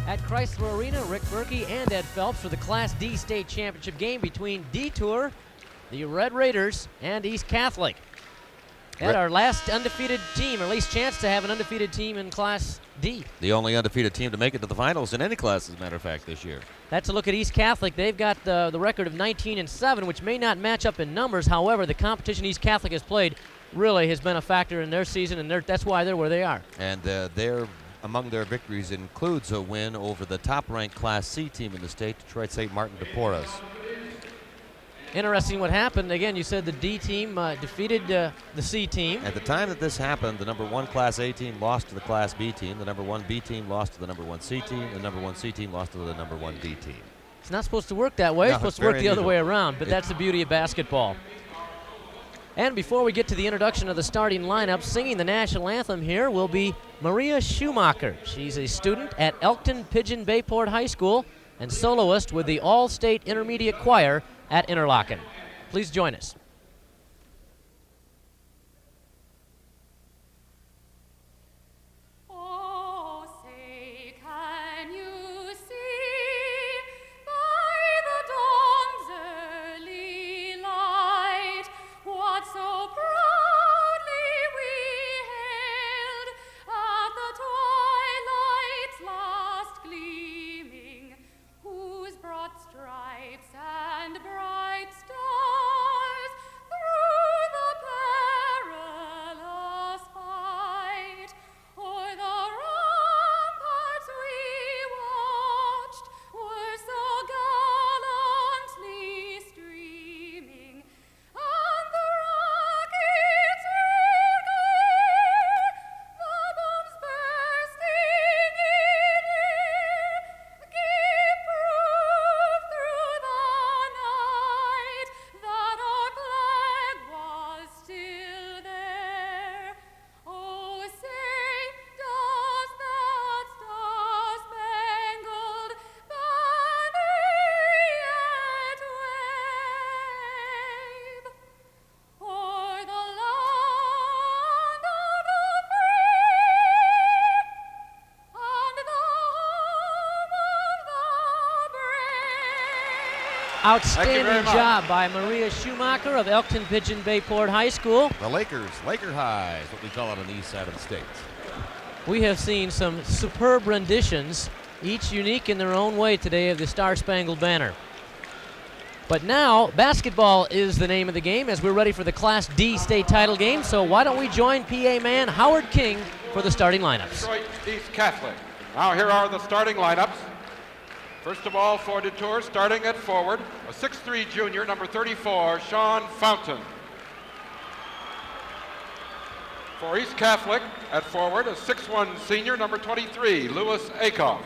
At Chrysler Arena, Rick Berkey and Ed Phelps for the Class D state championship game between DeTour, the Red Raiders, and East Catholic. Ed, our last undefeated team, or at least chance to have an undefeated team in Class D. The only undefeated team to make it to the finals in any class, as a matter of fact, this year. That's a look at East Catholic. They've got the record of 19-7, which may not match up in numbers. However, the competition East Catholic has played really has been a factor in their season, and that's why they're where they are. And among their victories includes a win over the top-ranked Class C team in the state, Detroit St. Martin de Porres. Interesting what happened. Again, you said the D team defeated the C team. At the time that this happened, the number 1 Class A team lost to the Class B team, the number 1 B team lost to the number 1 C team, the number 1 C team lost to the number 1 D team. It's not supposed to work that way. No, it's supposed to work the other way around, but that's the beauty of basketball. And before we get to the introduction of the starting lineup, singing the national anthem here will be Maria Schumacher. She's a student at Elkton Pigeon Bayport High School and soloist with the All-State Intermediate Choir at Interlochen. Please join us. Outstanding job by Maria Schumacher of Elkton Pigeon Bayport High School. The Lakers, Laker High is what we call it on the east side of the state. We have seen some superb renditions, each unique in their own way today, of the Star-Spangled Banner. But now, basketball is the name of the game as we're ready for the Class D state title game. So why don't we join PA man Howard King for the starting lineups. Detroit East Catholic. Now here are the starting lineups. First of all, for DeTour, starting at forward, a 6'3" junior, number 34, Sean Fountain. For East Catholic, at forward, a 6'1" senior, number 23, Louis Akoff.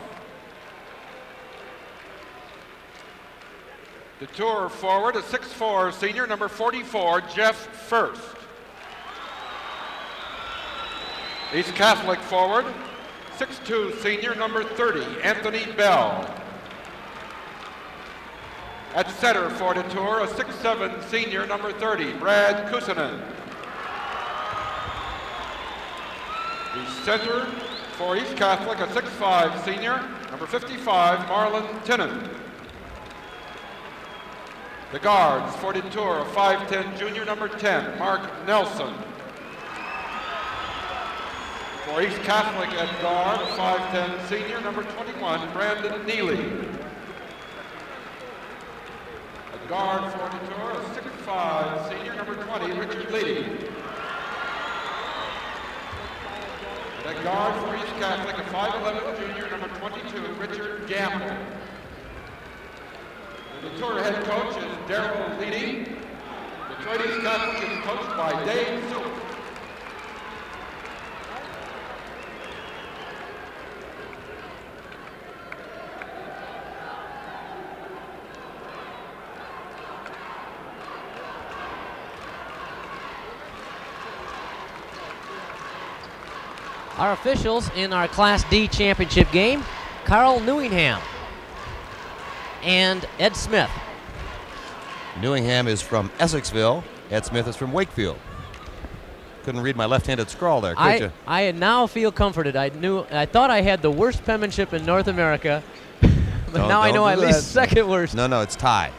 DeTour forward, a 6'4" senior, number 44, Jeff First. East Catholic forward, 6'2" senior, number 30, Anthony Bell. At center for DeTour, a 6'7" senior, number 30, Brad Kusanen. The center for East Catholic, a 6'5" senior, number 55, Marion Tinnon. The guards for DeTour, a 5'10" junior, number 10, Mark Nelson. For East Catholic at guard, a 5'10" senior, number 21, Brandon Neely. At guard for DeTour, a 6'5" senior, number 20, Richard Ledy. And at guard for East Catholic, a 5'11" junior, number 22, Richard Gamble. The DeTour head coach is Darrell Leedy. Detroit East Catholic is coached by Dave Zook. Our officials in our Class D championship game, Carl Newingham and Ed Smith. Newingham is from Essexville. Ed Smith is from Wakefield. Couldn't read my left-handed scrawl there, could you? I now feel comforted. I thought I had the worst penmanship in North America, but now I know at least second worst. No, it's tie.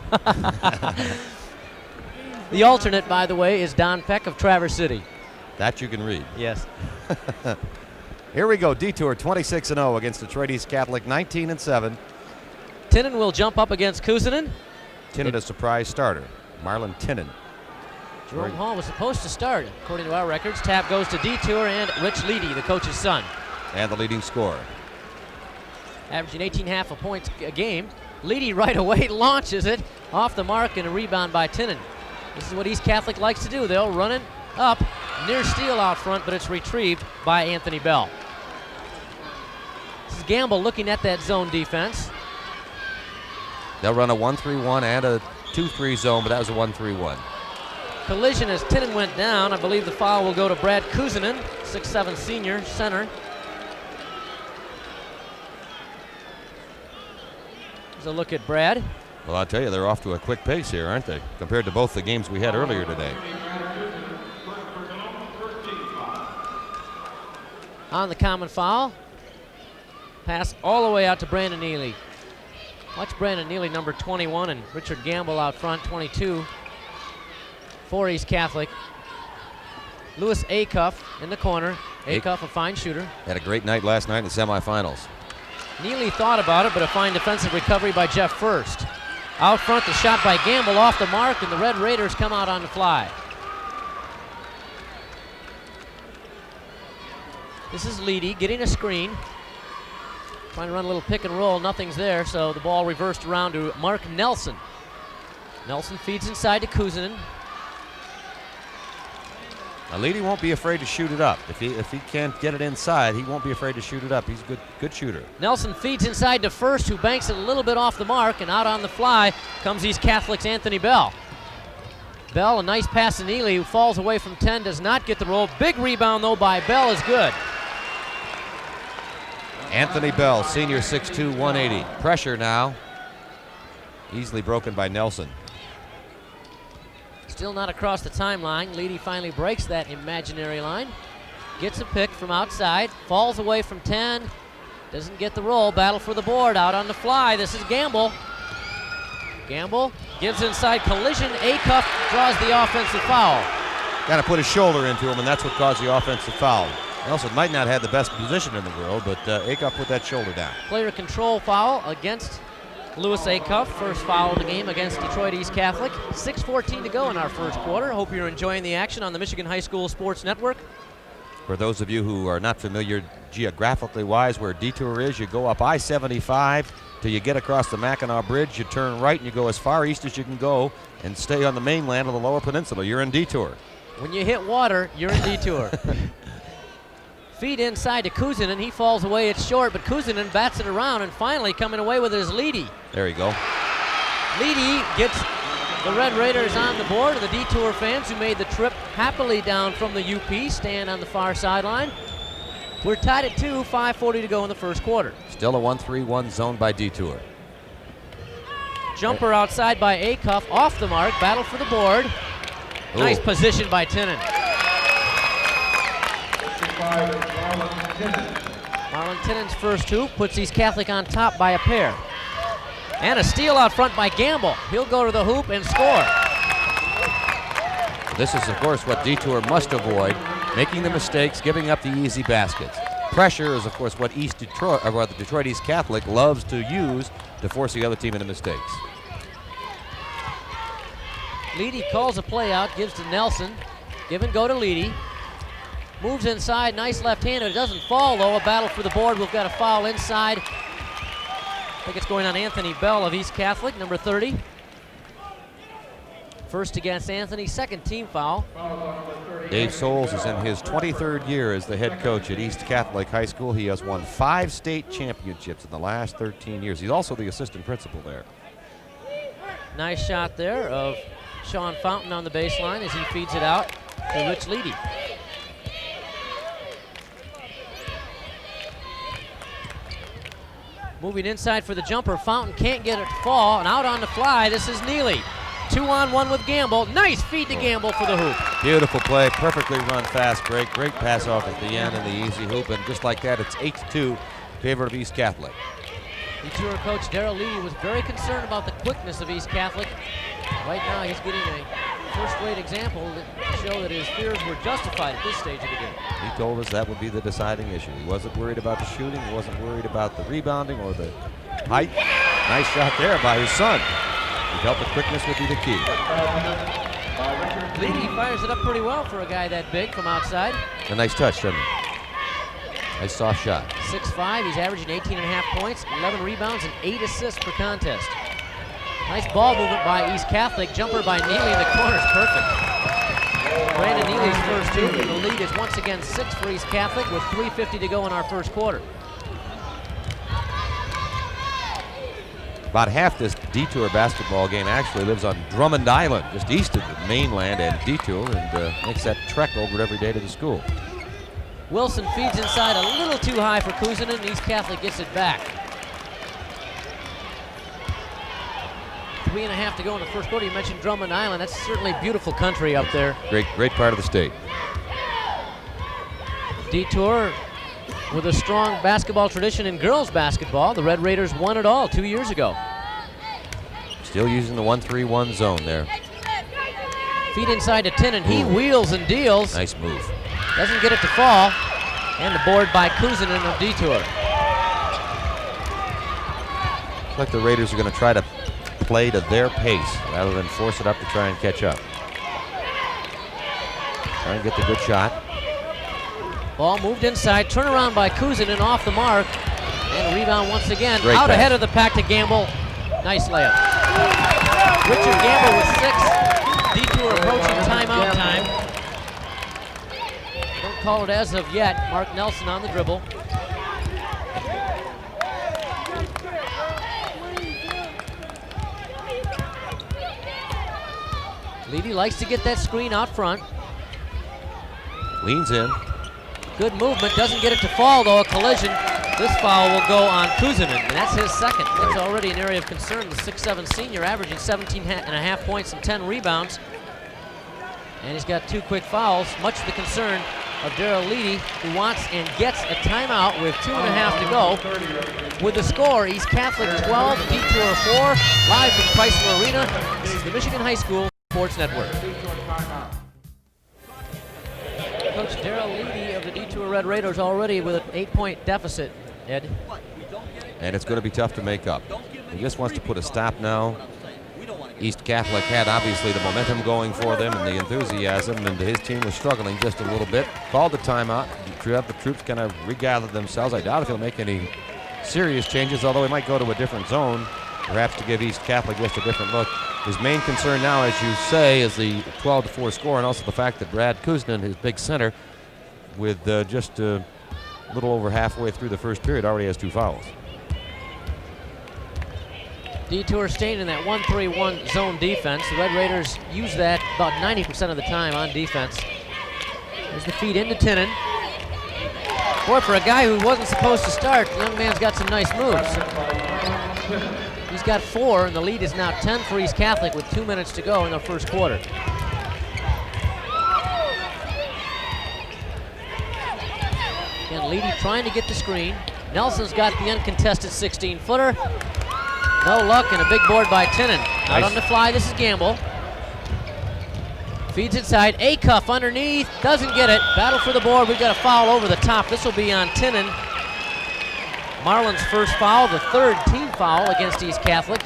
The alternate, by the way, is Don Peck of Traverse City. That you can read. Yes. Here we go. DeTour 26-0 against Detroit East Catholic 19-7. Tinnon will jump up against Kuusinen. Tinnon, a surprise starter. Marion Tinnon. Jerome Hall was supposed to start, according to our records. Tap goes to DeTour and Rich Ledy, the coach's son. And the leading scorer. Averaging 18.5 points a game. Ledy right away launches it off the mark and a rebound by Tinnon. This is what East Catholic likes to do. They'll run it up, near steal out front, but it's retrieved by Anthony Bell. This is Gamble looking at that zone defense. They'll run a 1-3-1 and a 2-3 zone, but that was a 1-3-1. Collision as Tinnon went down. I believe the foul will go to Brad Kuusinen, 6'7" senior center. Here's a look at Brad. Well, I'll tell you, they're off to a quick pace here, aren't they? Compared to both the games we had earlier today. On the common foul. Pass all the way out to Brandon Neely. Watch Brandon Neely, number 21, and Richard Gamble out front, 22, for East Catholic. Lewis Acuff in the corner. Acuff, a fine shooter. Had a great night last night in the semifinals. Neely thought about it, but a fine defensive recovery by Jeff First. Out front, the shot by Gamble off the mark, and the Red Raiders come out on the fly. This is Ledy getting a screen. Trying to run a little pick and roll. Nothing's there, so the ball reversed around to Mark Nelson. Nelson feeds inside to Kuusinen. Now, Ledy won't be afraid to shoot it up. If he can't get it inside, he won't be afraid to shoot it up. He's a good shooter. Nelson feeds inside to First, who banks it a little bit off the mark, and out on the fly comes East Catholic's Anthony Bell. Bell, a nice pass to Neely, who falls away from 10, does not get the roll. Big rebound, though, by Bell is good. Anthony Bell, senior, 6'2", 180. Pressure now. Easily broken by Nelson. Still not across the timeline. Ledy finally breaks that imaginary line. Gets a pick from outside. Falls away from 10. Doesn't get the roll. Battle for the board. Out on the fly. This is Gamble. Gamble gives inside. Collision. Acuff draws the offensive foul. Got to put his shoulder into him, and that's what caused the offensive foul. Nelson might not have the best position in the world, but Acuff put that shoulder down. Player control foul against Lewis Acuff. First foul of the game against Detroit East Catholic. 6:14 to go in our first quarter. Hope you're enjoying the action on the Michigan High School Sports Network. For those of you who are not familiar geographically wise where DeTour is, you go up I-75 till you get across the Mackinac Bridge. You turn right and you go as far east as you can go and stay on the mainland of the Lower Peninsula. You're in DeTour. When you hit water, you're in DeTour. Feed inside to Kuusinen. He falls away. It's short, but Kuusinen bats it around, and finally coming away with it is Ledy. There you go. Ledy gets the Red Raiders on the board, and the DeTour fans who made the trip happily down from the UP stand on the far sideline. We're tied at 2, 5:40 to go in the first quarter. Still a 1-3-1 zone by DeTour. Jumper outside by Acuff, off the mark, battle for the board. Ooh. Nice position by Tinnon. Marion Tinnon's first two puts East Catholic on top by a pair. And a steal out front by Gamble. He'll go to the hoop and score. This is, of course, what DeTour must avoid, making the mistakes, giving up the easy baskets. Pressure is, of course, what the Detroit East Catholic loves to use to force the other team into mistakes. Ledy calls a play out, gives to Nelson. Give and go to Ledy. Moves inside, nice left hand. It doesn't fall, though. A battle for the board. We've got a foul inside. I think it's going on Anthony Bell of East Catholic, number 30. First against Anthony, second team foul. Dave Souls is in his 23rd year as the head coach at East Catholic High School. He has won 5 state championships in the last 13 years. He's also the assistant principal there. Nice shot there of Sean Fountain on the baseline as he feeds it out to Rich Ledy. Moving inside for the jumper. Fountain can't get it to fall, and out on the fly, this is Neely. 2-on-1 with Gamble. Nice feed to Gamble for the hoop. Beautiful play, perfectly run fast break. Great pass off at the end and the easy hoop. And just like that, it's 8-2 in favor of East Catholic. DeTour coach Darrell Ledy was very concerned about the quickness of East Catholic. Right now, he's getting a first-rate example to show that his fears were justified at this stage of the game. He told us that would be the deciding issue. He wasn't worried about the shooting, he wasn't worried about the rebounding or the height. Nice shot there by his son. He felt the quickness would be the key. Ledy fires it up pretty well for a guy that big from outside. A nice touch, doesn't he? Nice soft shot. 6'5", he's averaging 18.5 points, 11 rebounds, and 8 assists per contest. Nice ball movement by East Catholic. Jumper by Neely in the corner is perfect. Brandon Neely's first hoop, and the lead is once again 6 for East Catholic with 3:50 to go in our first quarter. About half this DeTour basketball game actually lives on Drummond Island, just east of the mainland and DeTour, and makes that trek over every day to the school. Wilson feeds inside a little too high for Kuzanen, and East Catholic gets it back. 3.5 to go in the first quarter. You mentioned Drummond Island. That's certainly beautiful country up there. Great part of the state. DeTour with a strong basketball tradition in girls basketball. The Red Raiders won it all 2 years ago. Still using the 1-3-1 zone there. Feed inside to Tinnon. He wheels and deals. Nice move. Doesn't get it to fall. And the board by Kuzanen of DeTour. Looks like the Raiders are going to try to play to their pace rather than force it up to try and catch up. Try and get the good shot. Ball moved inside, turnaround by Kuzanen off the mark, and a rebound once again. Great out pass. Ahead of the pack to Gamble. Nice layup. Richard Gamble with 6. DeTour approaching timeout time. Don't call it as of yet. Mark Nelson on the dribble. Ledy likes to get that screen out front. Leans in. Good movement, doesn't get it to fall though, a collision. This foul will go on Kuzanen, and that's his second. That's already an area of concern. The 6'7" senior averaging 17.5 points and 10 rebounds. And he's got 2 quick fouls, much to the concern of Darrell Ledy, who wants and gets a timeout with 2.5 to go. With the score, East Catholic 12, DeTour 4, live from Chrysler Arena. This is the Michigan High School Sports Network. Coach Darrell Ledy of the DeTour Red Raiders already with an 8-point deficit, Ed. And it's going to be tough to make up. He just wants to put a stop now. East Catholic had obviously the momentum going for them and the enthusiasm, and his team was struggling just a little bit. Called the timeout. The troops kind of regathered themselves. I doubt if he'll make any serious changes, although he might go to a different zone, perhaps to give East Catholic just a different look. His main concern now, as you say, is the 12-4 score, and also the fact that Brad Kuzanen, his big center, with just a little over halfway through the first period, already has 2 fouls. DeTour staying in that 1-3-1 zone defense. The Red Raiders use that about 90% of the time on defense. There's the feed into Tinnon. Boy, for a guy who wasn't supposed to start, the young man's got some nice moves. He's got 4, and the lead is now 10 for East Catholic with 2 minutes to go in the first quarter. Again, Ledy trying to get the screen. Nelson's got the uncontested 16-footer. No luck, and a big board by Tinnon. Out on the fly, this is Gamble. Feeds inside, A-cuff underneath, doesn't get it. Battle for the board, we've got a foul over the top. This will be on Tinnon. Marlon's first foul, the 3rd team foul against East Catholic.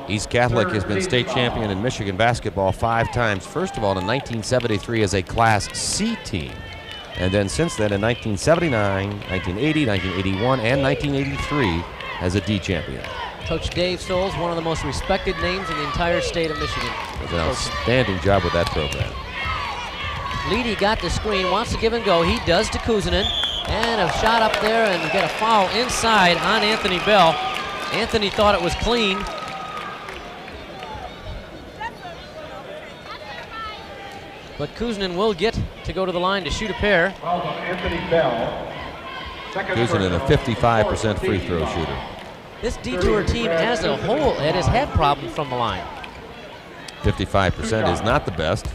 East Catholic has been state champion in Michigan basketball 5 times. First of all, in 1973 as a Class C team. And then since then, in 1979, 1980, 1981, and 1983 as a D champion. Coach Dave Stoles, one of the most respected names in the entire state of Michigan. Does an outstanding job with that program. Ledy got the screen, wants to give and go. He does to Kuzanen. And a shot up there, and we get a foul inside on Anthony Bell. Anthony thought it was clean. But Kuzanen will get to go to the line to shoot a pair. Anthony Bell. Cousinan, a 55% free throw shooter. This DeTour team as a whole, Ed, has had problems from the line. 55% is not the best.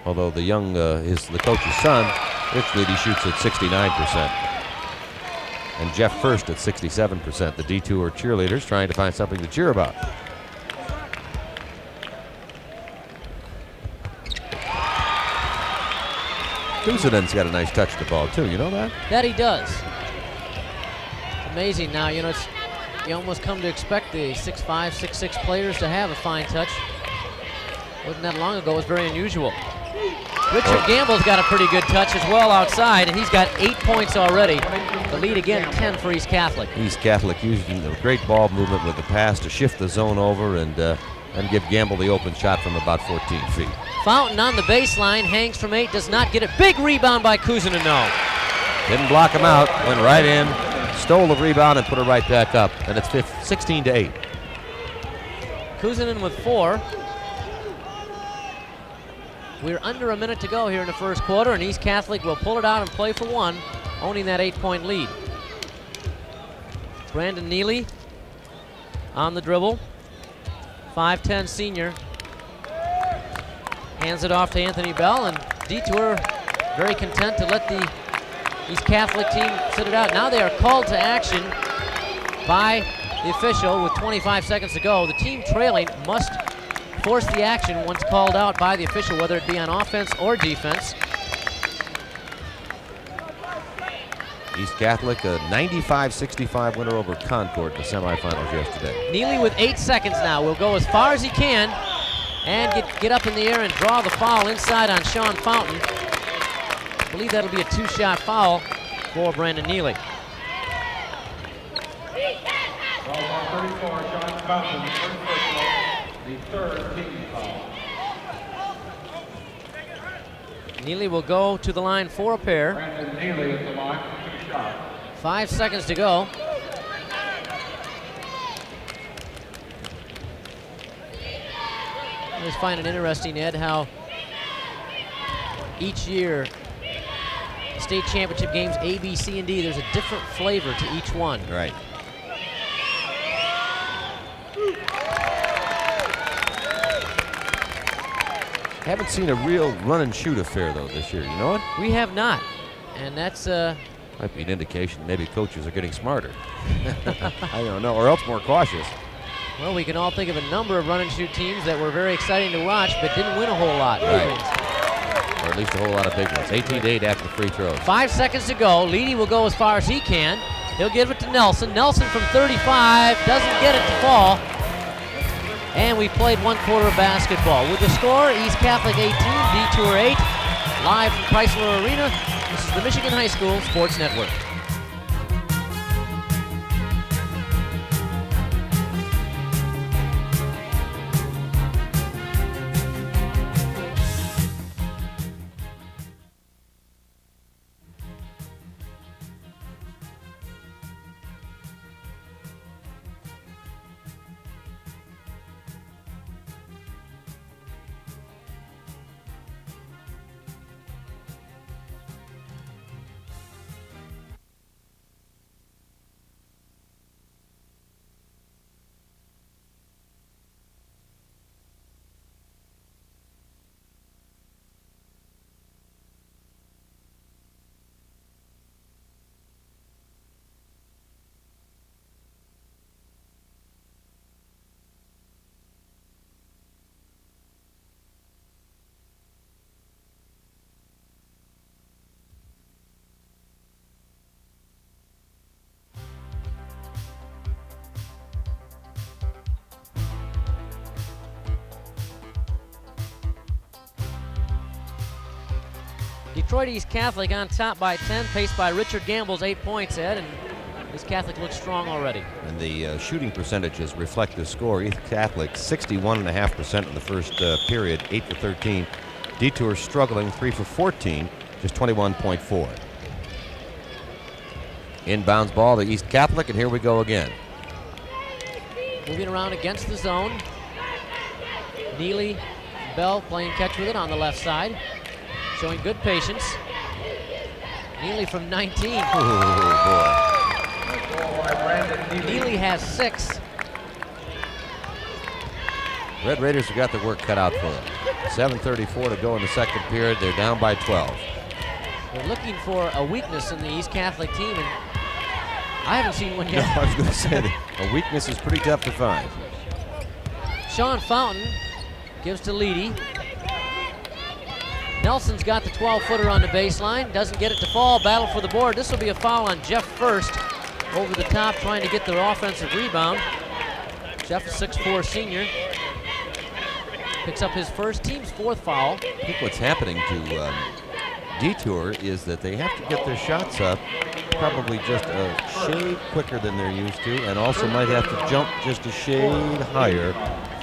Although the young is the coach's son, Rich Ledy shoots at 69%. And Jeff First at 67%. The DeTour cheerleaders trying to find something to cheer about. Cousinan's got a nice touch to the ball too, you know that? That he does. It's amazing now, you know, you almost come to expect the 6'5", 6'6" players to have a fine touch. Wasn't that long ago, it was very unusual. Richard Gamble's got a pretty good touch as well outside, and he's got 8 points already. The lead again, 10 for East Catholic. East Catholic using the great ball movement with the pass to shift the zone over and give Gamble the open shot from about 14 feet. Fountain on the baseline, hangs from 8, does not get it. Big rebound by Cousinan, no. Didn't block him out, went right in, stole the rebound and put it right back up, and it's 16-8. Cousinan with 4. We're under a minute to go here in the first quarter, and East Catholic will pull it out and play for 1, owning that 8-point lead. Brandon Neely on the dribble. 5'10" senior. Hands it off to Anthony Bell, and DeTour very content to let the East Catholic team sit it out. Now they are called to action by the official with 25 seconds to go. The team trailing must force the action once called out by the official, whether it be on offense or defense. East Catholic, a 95-65 winner over Concord in the semifinals yesterday. Neely with 8 seconds now will go as far as he can and get up in the air and draw the foul inside on Sean Fountain. I believe that'll be a 2-shot foul for Brandon Neely. Foul on 34, Sean Fountain, first personal, the third team foul. Neely will go to the line for a pair. Brandon Neely at the line for 2 shots. 5 seconds to go. I just find it interesting, Ed, how each year state championship games A, B, C, and D, there's a different flavor to each one. Right. Haven't seen a real run and shoot affair though this year, you know it? We have not, and that's might be an indication maybe coaches are getting smarter. I don't know, or else more cautious. well, we can all think of a number of run and shoot teams that were very exciting to watch, but didn't win a whole lot. Right. Or at least a whole lot of big ones. 18-8 after the free throws. 5 seconds to go. Ledy will go as far as he can. He'll give it to Nelson. Nelson from 35 doesn't get it to fall. And we played 1 quarter of basketball. With the score, East Catholic 18, DeTour 8. Live from Chrysler Arena, this is the Michigan High School Sports Network. Detroit East Catholic on top by 10, paced by Richard Gamble's 8 points, Ed, and East Catholic looks strong already. And the shooting percentages reflect the score. East Catholic 61.5% in the first period, 8 for 13. DeTour struggling, 3 for 14, just 21.4. Inbounds ball to East Catholic, and here we go again. Moving around against the zone. Neely, Bell playing catch with it on the left side, showing good patience. Neely from 19. Oh, Neely has 6. Red Raiders have got their work cut out for them. 7:34 to go in the second period. They're down by 12. They're looking for a weakness in the East Catholic team, and I haven't seen one yet. No, I was going to say that a weakness is pretty tough to find. Sean Fountain gives to Ledy. Nelson's got the 12-footer on the baseline, doesn't get it to fall, battle for the board. This will be a foul on Jeff First, over the top trying to get the offensive rebound. Jeff, a 6'4" senior, picks up his first, team's 4th foul. I think what's happening to DeTour is that they have to get their shots up probably just a shade quicker than they're used to, and also might have to jump just a shade higher,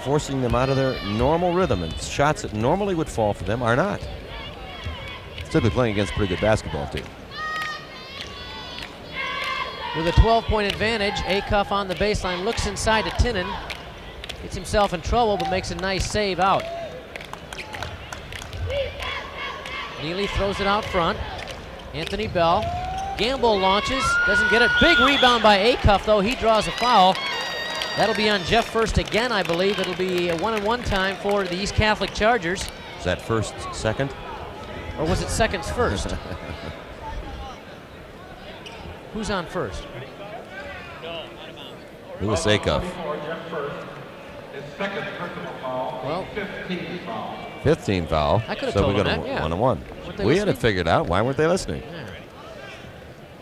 forcing them out of their normal rhythm, and shots that normally would fall for them are not. Simply playing against a pretty good basketball team. With a 12-point advantage, Acuff on the baseline, looks inside to Tinnon, gets himself in trouble but makes a nice save out. Neely throws it out front. Anthony Bell. Gamble launches, doesn't get it. Big rebound by Acuff though, he draws a foul. That'll be on Jeff First again, I believe. It'll be a 1-and-1 time for the East Catholic Chargers. Is that first, second? Or was it seconds first? Who's on first? Louis Acuff. Well, 15 foul. I could have so told we got them a that, yeah. 1-and-1. We had it figured out. Why weren't they listening? Yeah.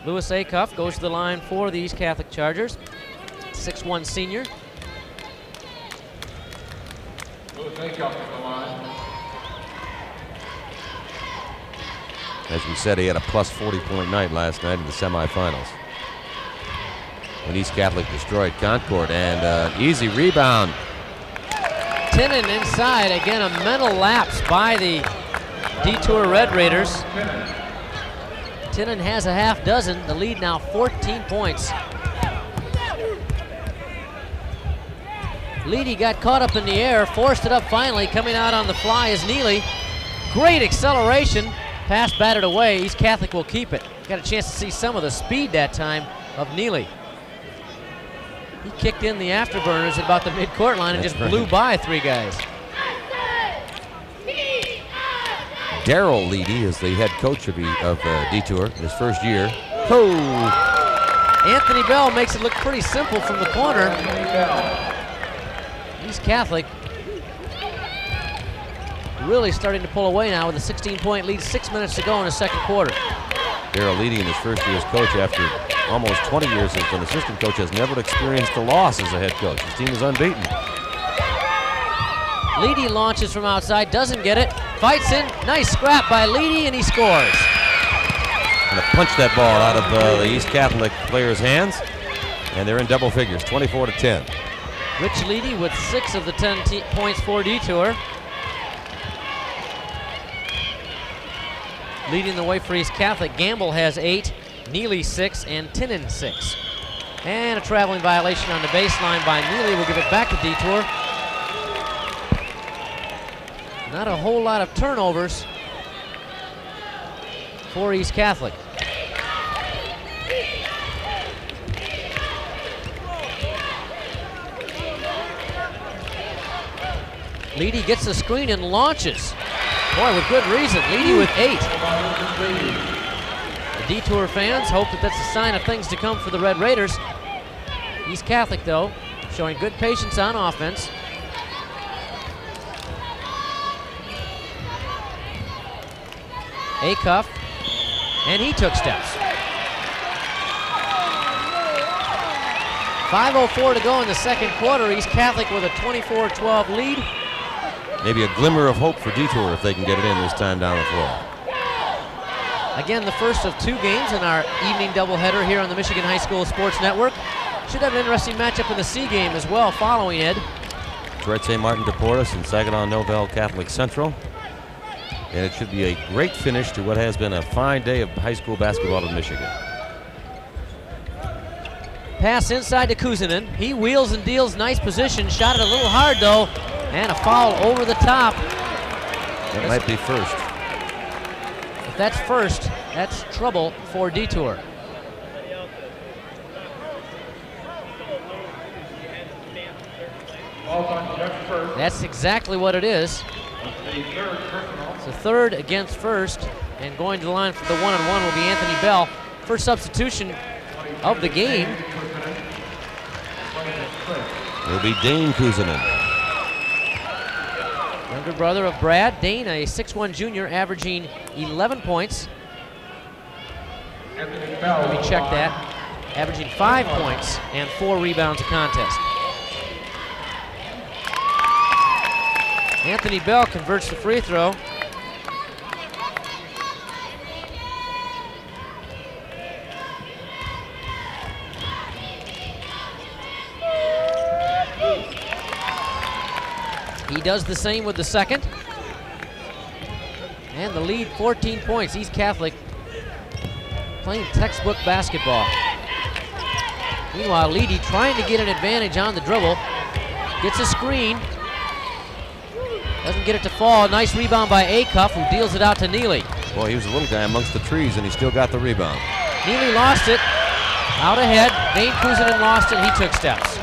Louis Acuff goes to the line for the East Catholic Chargers. 6'1" senior. Louis Acuff to the line. As we said, he had a plus 40-point night last night in the semifinals, when East Catholic destroyed Concord, and easy rebound. Tinnon inside, again a mental lapse by the DeTour Red Raiders. Tinnon has a half dozen, the lead now 14 points. Ledy got caught up in the air, forced it up finally, coming out on the fly is Neely. Great acceleration, pass batted away, East Catholic will keep it. Got a chance to see some of the speed that time of Neely. He kicked in the afterburners at about the midcourt line and That's just right. blew by 3 guys. Daryl Ledy is the head coach of DeTour, his first year. Oh! Anthony Bell makes it look pretty simple from the corner. East Catholic really starting to pull away now with a 16-point lead, 6 minutes to go in the second quarter. Daryl Ledy in his first year as coach after almost 20 years as an assistant coach has never experienced a loss as a head coach. His team is unbeaten. Ledy launches from outside, doesn't get it, fights in, nice scrap by Ledy, and he scores. Gonna punch that ball out of the East Catholic players' hands, and they're in double figures, 24-10. Rich Ledy with 6 of the 10 points for DeTour. Leading the way for East Catholic, Gamble has 8, Neely 6, and Tinnon 6. And a traveling violation on the baseline by Neely. We'll give it back to DeTour. Not a whole lot of turnovers for East Catholic. Ledy gets the screen and launches. Boy, with good reason. Ledy with 8. The DeTour fans hope that that's a sign of things to come for the Red Raiders. East Catholic, though, showing good patience on offense. Acuff, and he took steps. 5:04 to go in the second quarter. East Catholic with a 24-12 lead. Maybe a glimmer of hope for DeTour if they can get it in this time down the floor. Again, the first of 2 games in our evening doubleheader here on the Michigan High School Sports Network. Should have an interesting matchup in the C game as well following Ed. Detroit St. Martin Deportes and Saginaw Novell Catholic Central. And it should be a great finish to what has been a fine day of high school basketball in Michigan. Pass inside to Kuzanen. He wheels and deals, nice position. Shot it a little hard though, and a foul over the top. That might be first. If that's first, That's trouble for DeTour. That's exactly what it is. It's a third against first, and going to the line for the one-on-one will be Anthony Bell. First substitution of the game. It'll be Dane Kuzanen. Younger brother of Brad. Dane, a 6'1 junior, averaging 11 points. Let me check that. Averaging 5 points and 4 rebounds a contest. Anthony Bell converts the free throw. He does the same with the second. And the lead, 14 points. East Catholic playing textbook basketball. Meanwhile, Ledy trying to get an advantage on the dribble. Gets a screen. Doesn't get it to fall. Nice rebound by Acuff, who deals it out to Neely. Well, he was a little guy amongst the trees, and he still got the rebound. Neely lost it. Out ahead. Dane Kuzanen lost it. He took steps.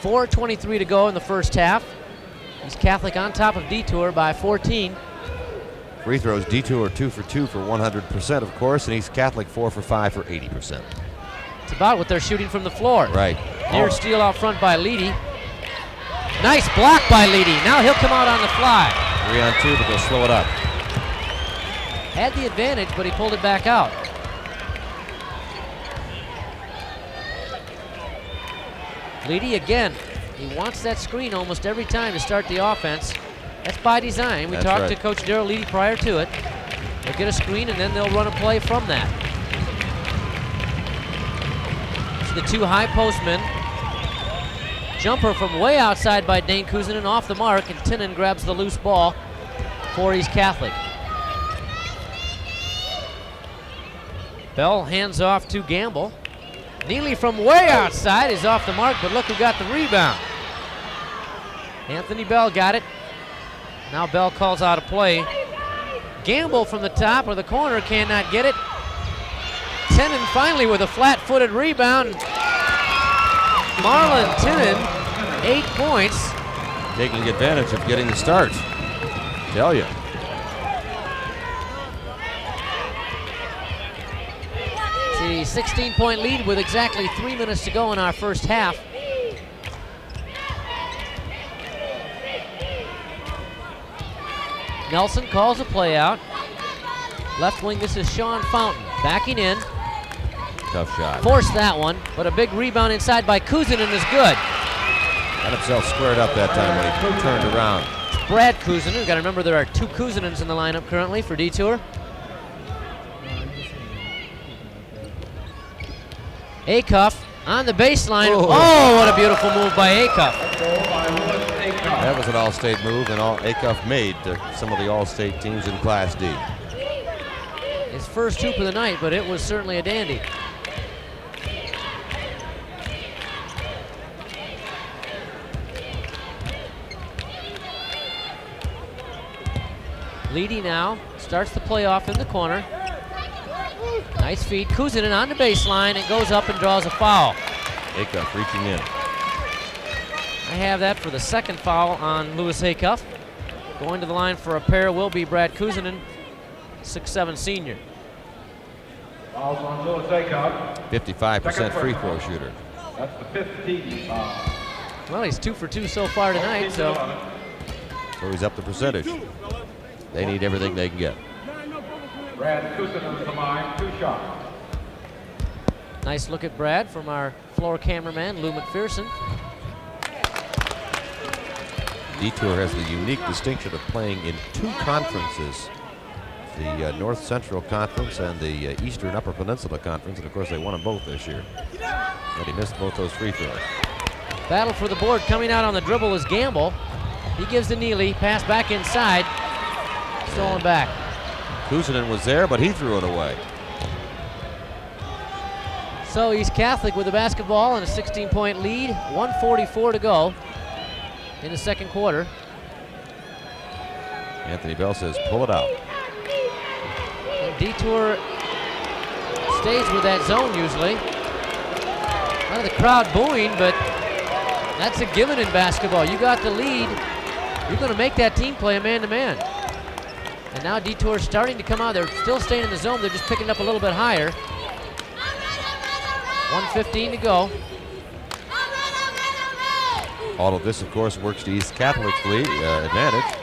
.4:23 to go in the first half. East Catholic on top of DeTour by 14. Free throws, DeTour 2 for 2 for 100%, of course, and East Catholic 4 for 5 for 80%. It's about what they're shooting from the floor. Right. Near steal out front by Ledy. Nice block by Ledy. Now he'll come out on the fly. 3 on 2, but they'll slow it up. Had the advantage, but he pulled it back out. Ledy again. He wants that screen almost every time to start the offense. That's by design. We talked to Coach Darrell Ledy prior to it. They'll get a screen and then they'll run a play from that. The two high postmen. Jumper from way outside by Dane Kuzanen, off the mark, and Tinnon grabs the loose ball for East Catholic. Bell hands off to Gamble. Neely from way outside is off the mark, but look who got the rebound. Anthony Bell got it. Now Bell calls out a play. Gamble from the top of the corner cannot get it. Tinnon finally with a flat-footed rebound. Marion Tinnon, 8 points. Taking advantage of getting the start. Tell you. It's a 16-point lead with exactly 3 minutes to go in our first half. Nelson calls a play out. Left wing, this is Sean Fountain backing in. Tough shot. Forced that one, but a big rebound inside by Kuzanen is good. Got himself squared up that time when he turned around. It's Brad Kuzanen. We've got to remember there are 2 Kuzanens in the lineup currently for DeTour. Acuff on the baseline. Oh, what a beautiful move by Acuff. That was an all-state move, and Acuff made some of the all-state teams in Class D. His first hoop of the night, but it was certainly a dandy. Ledy now starts the play off in the corner. Nice feed. Kuzanen on the baseline and goes up and draws a foul. Acuff reaching in. I have that for the second foul on Lewis Acuff. Going to the line for a pair will be Brad Kuzanen, 6'7" senior. Fouls on Lewis Acuff. 55% free throw shooter. That's the 5th team foul. Well, he's 2 for 2 so far tonight, so he's up the percentage. They need everything they can get. Brad Kuzanen to the line, 2 shots. nice look at Brad from our floor cameraman, Lou McPherson. DeTour has the unique distinction of playing in 2 conferences, the North Central Conference and the Eastern Upper Peninsula Conference, and of course they won them both this year. But he missed both those free throws. Battle for the board. Coming out on the dribble is Gamble. He gives to Neely, pass back inside, stolen back. Kuzanen was there, but he threw it away. So East Catholic with the basketball and a 16-point lead, 1:44 to go. in the second quarter. Anthony Bell says, pull it out. And DeTour stays with that zone usually. Well, the crowd booing, but that's a given in basketball. You got the lead. You're going to make that team play a man-to-man. And now DeTour starting to come out. They're still staying in the zone. They're just picking up a little bit higher. 1:15 to go. All of this, of course, works to East Catholic's advantage.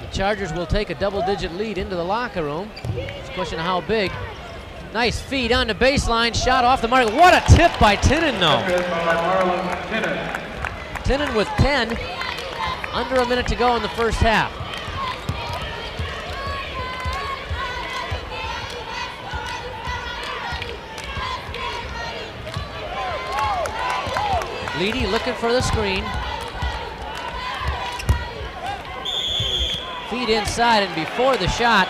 The Chargers will take a double-digit lead into the locker room. It's a question of how big. Nice feed on the baseline, shot off the mark. What a tip by Tinnon, though. Tinnon with 10, under a minute to go in the first half. Ledy looking for the screen. Feed inside, and before the shot,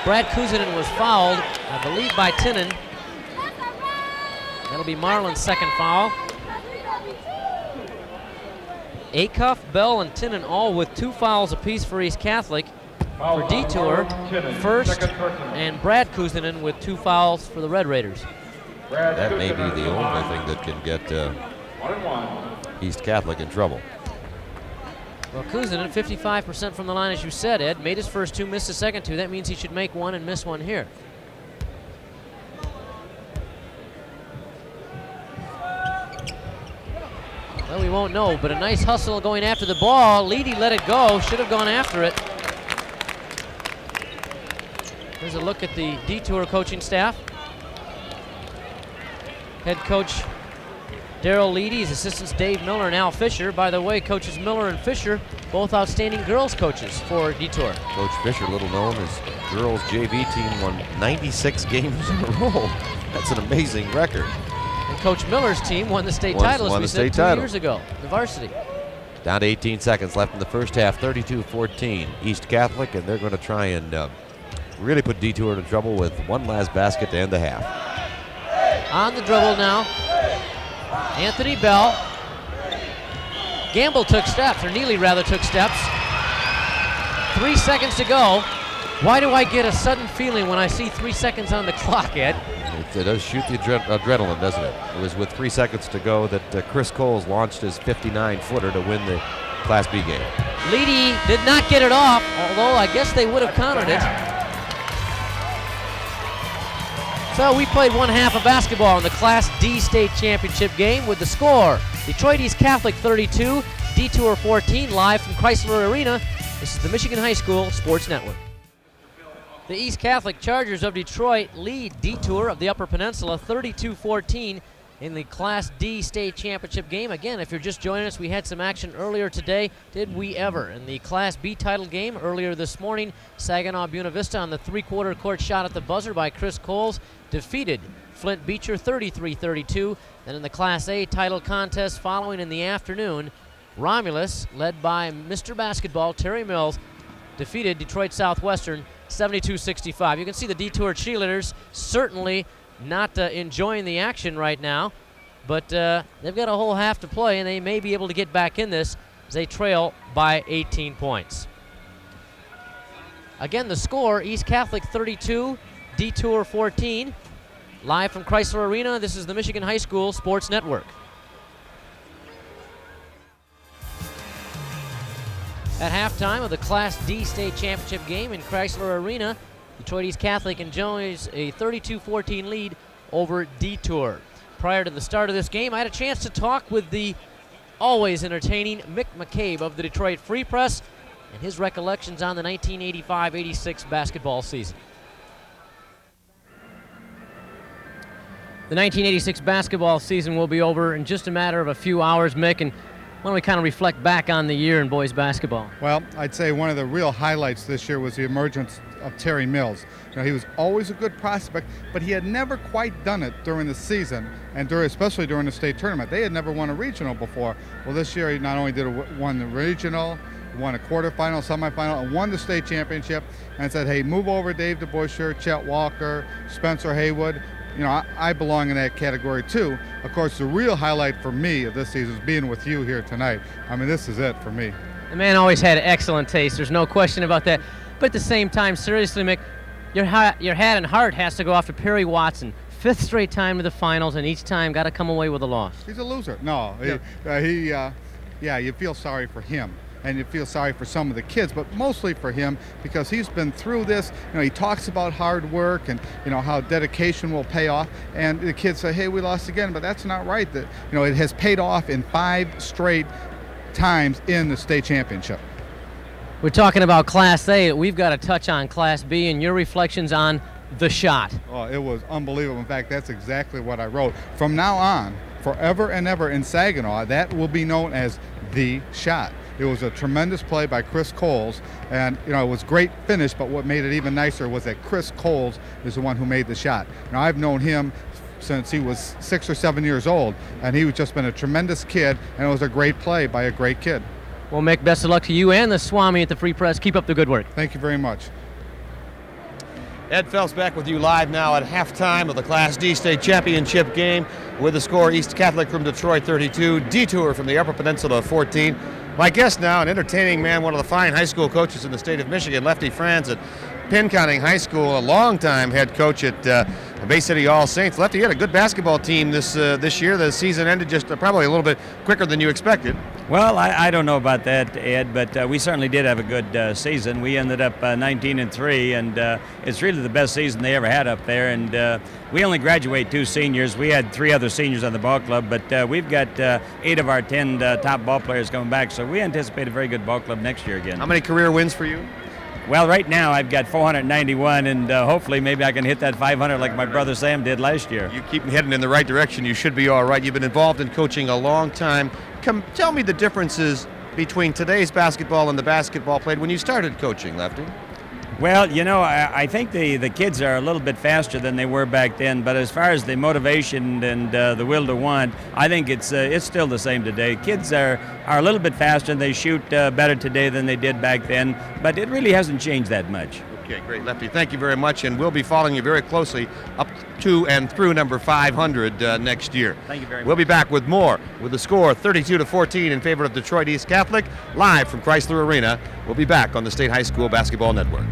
Brad Kuzinin was fouled, I believe, by Tinnon. That'll be Marlin's second foul. Acuff, Bell, and Tinnon all with 2 fouls apiece for East Catholic. For DeTour, first, and Brad Kuzinin with 2 fouls for the Red Raiders. That may be the only thing that can get East Catholic in trouble. Well, Kuzinin, 55% from the line, as you said, Ed. Made his first 2, missed the second 2. That means he should make 1 and miss 1 here. Well, we won't know, but a nice hustle going after the ball. Ledy let it go, should have gone after it. Here's a look at the DeTour coaching staff. Head coach Darrell Ledy, his assistants Dave Miller and Al Fisher. By the way, coaches Miller and Fisher, both outstanding girls coaches for DeTour. Coach Fisher, little known, his girls JV team won 96 games in a row. That's an amazing record. And Coach Miller's team won the state title, as we said 2 years ago, the varsity. Down to 18 seconds left in the first half, 32-14. East Catholic, and they're going to try and really put DeTour in trouble with one last basket to end the half. On the dribble now, Anthony Bell. Gamble took steps, or Neely rather took steps. 3 seconds to go. Why do I get a sudden feeling when I see 3 seconds on the clock, Ed? It does shoot the adrenaline, doesn't it? It was with 3 seconds to go that Chris Coles launched his 59-footer to win the Class B game. Ledy did not get it off, although I guess they would have counted it. So we played one half of basketball in the Class D state championship game with the score: Detroit East Catholic 32, DeTour 14, live from Chrysler Arena. This is the Michigan High School Sports Network. The East Catholic Chargers of Detroit lead DeTour of the Upper Peninsula 32-14 in the Class D state championship game. Again, if you're just joining us, we had some action earlier today. Did we ever? In the Class B title game earlier this morning, Saginaw Buena Vista on the 3-quarter court shot at the buzzer by Chris Coles defeated Flint Beecher 33-32. Then in the Class A title contest following in the afternoon, Romulus, led by Mr. Basketball Terry Mills, defeated Detroit Southwestern 72-65. You can see the DeTour cheerleaders certainly not enjoying the action right now, but they've got a whole half to play, and they may be able to get back in this as they trail by 18 points. Again, the score: East Catholic 32, DeTour 14. Live from Chrysler Arena, this is the Michigan High School Sports Network. At halftime of the Class D state championship game in Chrysler Arena, Detroit East Catholic enjoys a 32-14 lead over DeTour. Prior to the start of this game, I had a chance to talk with the always entertaining Mick McCabe of the Detroit Free Press and his recollections on the 1985-86 basketball season. The 1986 basketball season will be over in just a matter of a few hours, Mick, and why don't we kind of reflect back on the year in boys basketball? Well, I'd say one of the real highlights this year was the emergence of Terry Mills. You know, he was always a good prospect, but he had never quite done it during the season, and especially during the state tournament. They had never won a regional before. Well, this year he not only won the regional, won a quarterfinal, semifinal, and won the state championship, and said, hey, move over Dave DeBuscher, Chet Walker, Spencer Haywood, you know, I belong in that category too. Of course, the real highlight for me of this season is being with you here tonight. I mean, this is it for me. The man always had excellent taste. There's no question about that. But at the same time, seriously, Mick, your hat and heart has to go off to Perry Watson. 5th straight time to the finals, and each time got to come away with a loss. He's a loser. No, yeah, you feel sorry for him. And you feel sorry for some of the kids, but mostly for him because he's been through this. You know, he talks about hard work and, you know, how dedication will pay off. And the kids say, hey, we lost again, but that's not right. That, you know, it has paid off in 5 straight times in the state championship. We're talking about Class A. We've got to touch on Class B and your reflections on the shot. Oh, it was unbelievable. In fact, that's exactly what I wrote. From now on, forever and ever in Saginaw, that will be known as the shot. It was a tremendous play by Chris Coles, and you know it was great finish, but what made it even nicer was that Chris Coles is the one who made the shot. Now I've known him since he was 6 or 7 years old, and he's just been a tremendous kid, and it was a great play by a great kid. Well, Mick, best of luck to you and the Swami at the Free Press. Keep up the good work. Thank you very much. Ed Phelps back with you live now at halftime of the Class D state championship game with the score East Catholic from Detroit 32, DeTour from the Upper Peninsula 14. My guest now, an entertaining man, one of the fine high school coaches in the state of Michigan, Lefty Franz at Pinconning High School, a longtime head coach at Bay City All Saints. Lefty, you had a good basketball team this year. The season ended just probably a little bit quicker than you expected. Well, I don't know about that, Ed, but we certainly did have a good season. We ended up 19-3, and it's really the best season they ever had up there. And we only graduate 2 seniors. We had 3 other seniors on the ball club, but we've got 8 of our 10 top ball players coming back, so we anticipate a very good ball club next year again. How many career wins for you? Well, right now I've got 491, and hopefully maybe I can hit that 500 like my brother Sam did last year. You keep heading in the right direction. You should be all right. You've been involved in coaching a long time. Tell me the differences between today's basketball and the basketball played when you started coaching, Lefty. Well, you know, I think the kids are a little bit faster than they were back then, but as far as the motivation and the will to want, I think it's still the same today. Kids are a little bit faster and they shoot better today than they did back then, but it really hasn't changed that much. Okay, great, Lefty. Thank you very much, and we'll be following you very closely up to and through number 500 next year. Thank you very much. We'll be back with more with the score 32-14 in favor of Detroit East Catholic, live from Chrysler Arena. We'll be back on the State High School Basketball Network.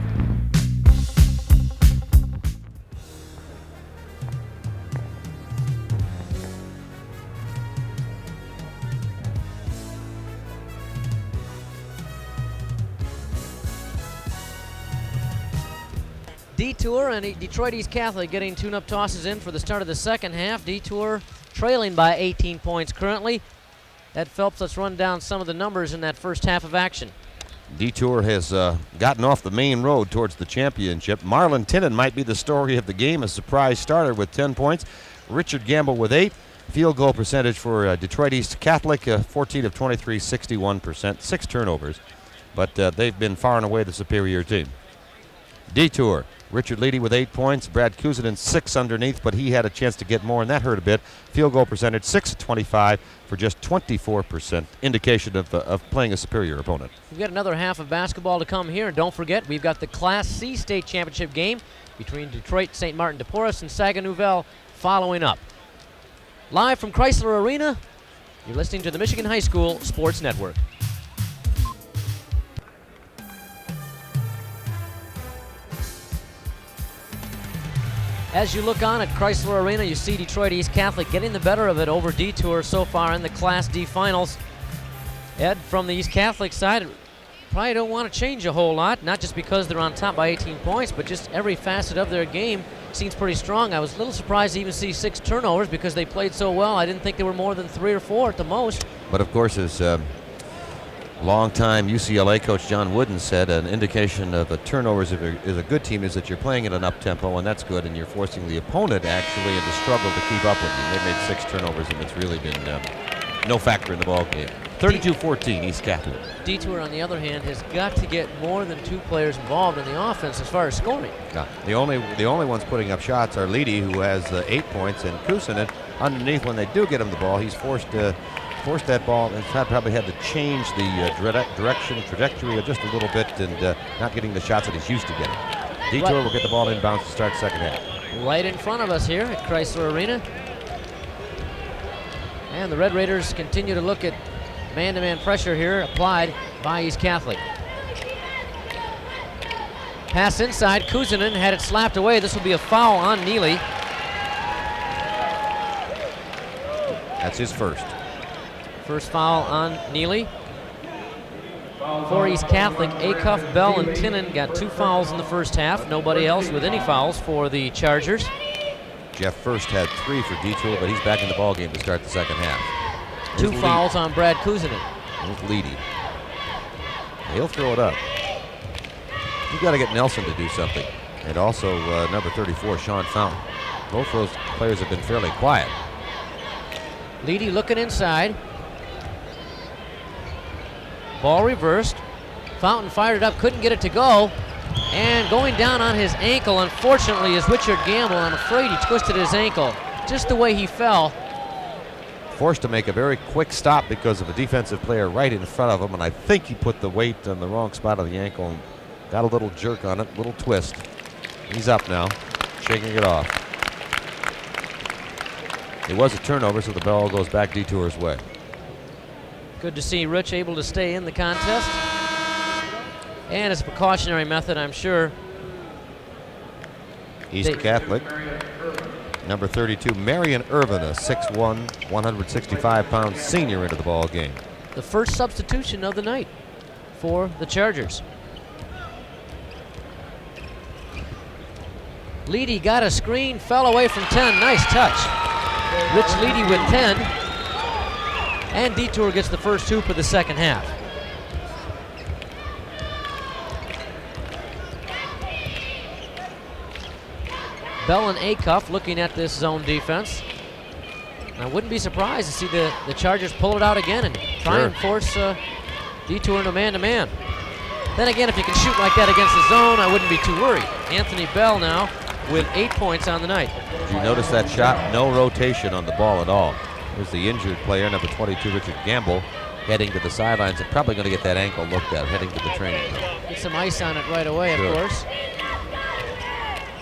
DeTour and Detroit East Catholic getting tune-up tosses in for the start of the second half. DeTour trailing by 18 points currently. Ed Phelps, let's run down some of the numbers in that first half of action. DeTour has gotten off the main road towards the championship. Marion Tinnon might be the story of the game, a surprise starter with 10 points. Richard Gamble with 8. Field goal percentage for Detroit East Catholic, 14 of 23, 61%, 6 turnovers. But they've been far and away the superior team. DeTour, Richard Ledy with 8 points, Brad Kuzinin 6 underneath, but he had a chance to get more, and that hurt a bit. Field goal percentage 6 of 25 for just 24%, indication of playing a superior opponent. We've got another half of basketball to come here, and don't forget, we've got the Class C state championship game between Detroit, St. Martin de Porres, and Saga Nouvelle following up. Live from Chrysler Arena, you're listening to the Michigan High School Sports Network. As you look on at Chrysler Arena, you see Detroit East Catholic getting the better of it over DeTour so far in the Class D finals. Ed, from the East Catholic side, probably don't want to change a whole lot, not just because they're on top by 18 points, but just every facet of their game seems pretty strong. I was a little surprised to even see 6 turnovers because they played so well. I didn't think there were more than 3 or 4 at the most. But of course, as longtime UCLA coach John Wooden said, an indication of a turnovers is a good team is that you're playing at an up-tempo, and that's good, and you're forcing the opponent actually into struggle to keep up with you. They've made 6 turnovers, and it's really been no factor in the ball game. 32-14, East Catholic. DeTour, on the other hand, has got to get more than 2 players involved in the offense as far as scoring. Yeah. The only ones putting up shots are Ledy, who has 8 points, and Kuzinin underneath. When they do get him the ball, he's forced that ball and probably had to change the trajectory just a little bit, and not getting the shots that he's used to getting. DeTour will get the ball inbounds to start second half. right in front of us here at Chrysler Arena. And the Red Raiders continue to look at man-to-man pressure here applied by East Catholic. Pass inside, Kuzanen had it slapped away. This will be a foul on Neely. That's his first. First foul on Neely. For East Catholic, Acuff, Bell, and Tinnon got 2 fouls in the first half. Nobody else with any fouls for the Chargers. Jeff First had 3 for DeTour, but he's back in the ballgame to start the second half. 2 fouls on Brad Kuzanen. Here's Ledy. He'll throw it up. You've got to get Nelson to do something. And also number 34, Sean Fountain. Both those players have been fairly quiet. Ledy looking inside. Ball reversed. Fountain fired it up, couldn't get it to go. And going down on his ankle, unfortunately, is Richard Gamble. I'm afraid he twisted his ankle just the way he fell. Forced to make a very quick stop because of a defensive player right in front of him, and I think he put the weight on the wrong spot of the ankle and got a little jerk on it, little twist. He's up now, shaking it off. It was a turnover, so the ball goes back DeTour's way. Good to see Rich able to stay in the contest. And it's a precautionary method, I'm sure. East Catholic, number 32, Marion Irvin, a 6'1", 165-pound senior into the ball game. The first substitution of the night for the Chargers. Ledy got a screen, fell away from 10. Nice touch. Rich Ledy with 10. And DeTour gets the first hoop of the second half. Bell and Acuff looking at this zone defense. I wouldn't be surprised to see the Chargers pull it out again and try and force DeTour into man-to-man. Then again, if you can shoot like that against the zone, I wouldn't be too worried. Anthony Bell now with 8 points on the night. Did you notice that shot? No rotation on the ball at all. Here's the injured player, number 22, Richard Gamble, heading to the sidelines and probably going to get that ankle looked at, heading to the training room. Get some ice on it right away, of course.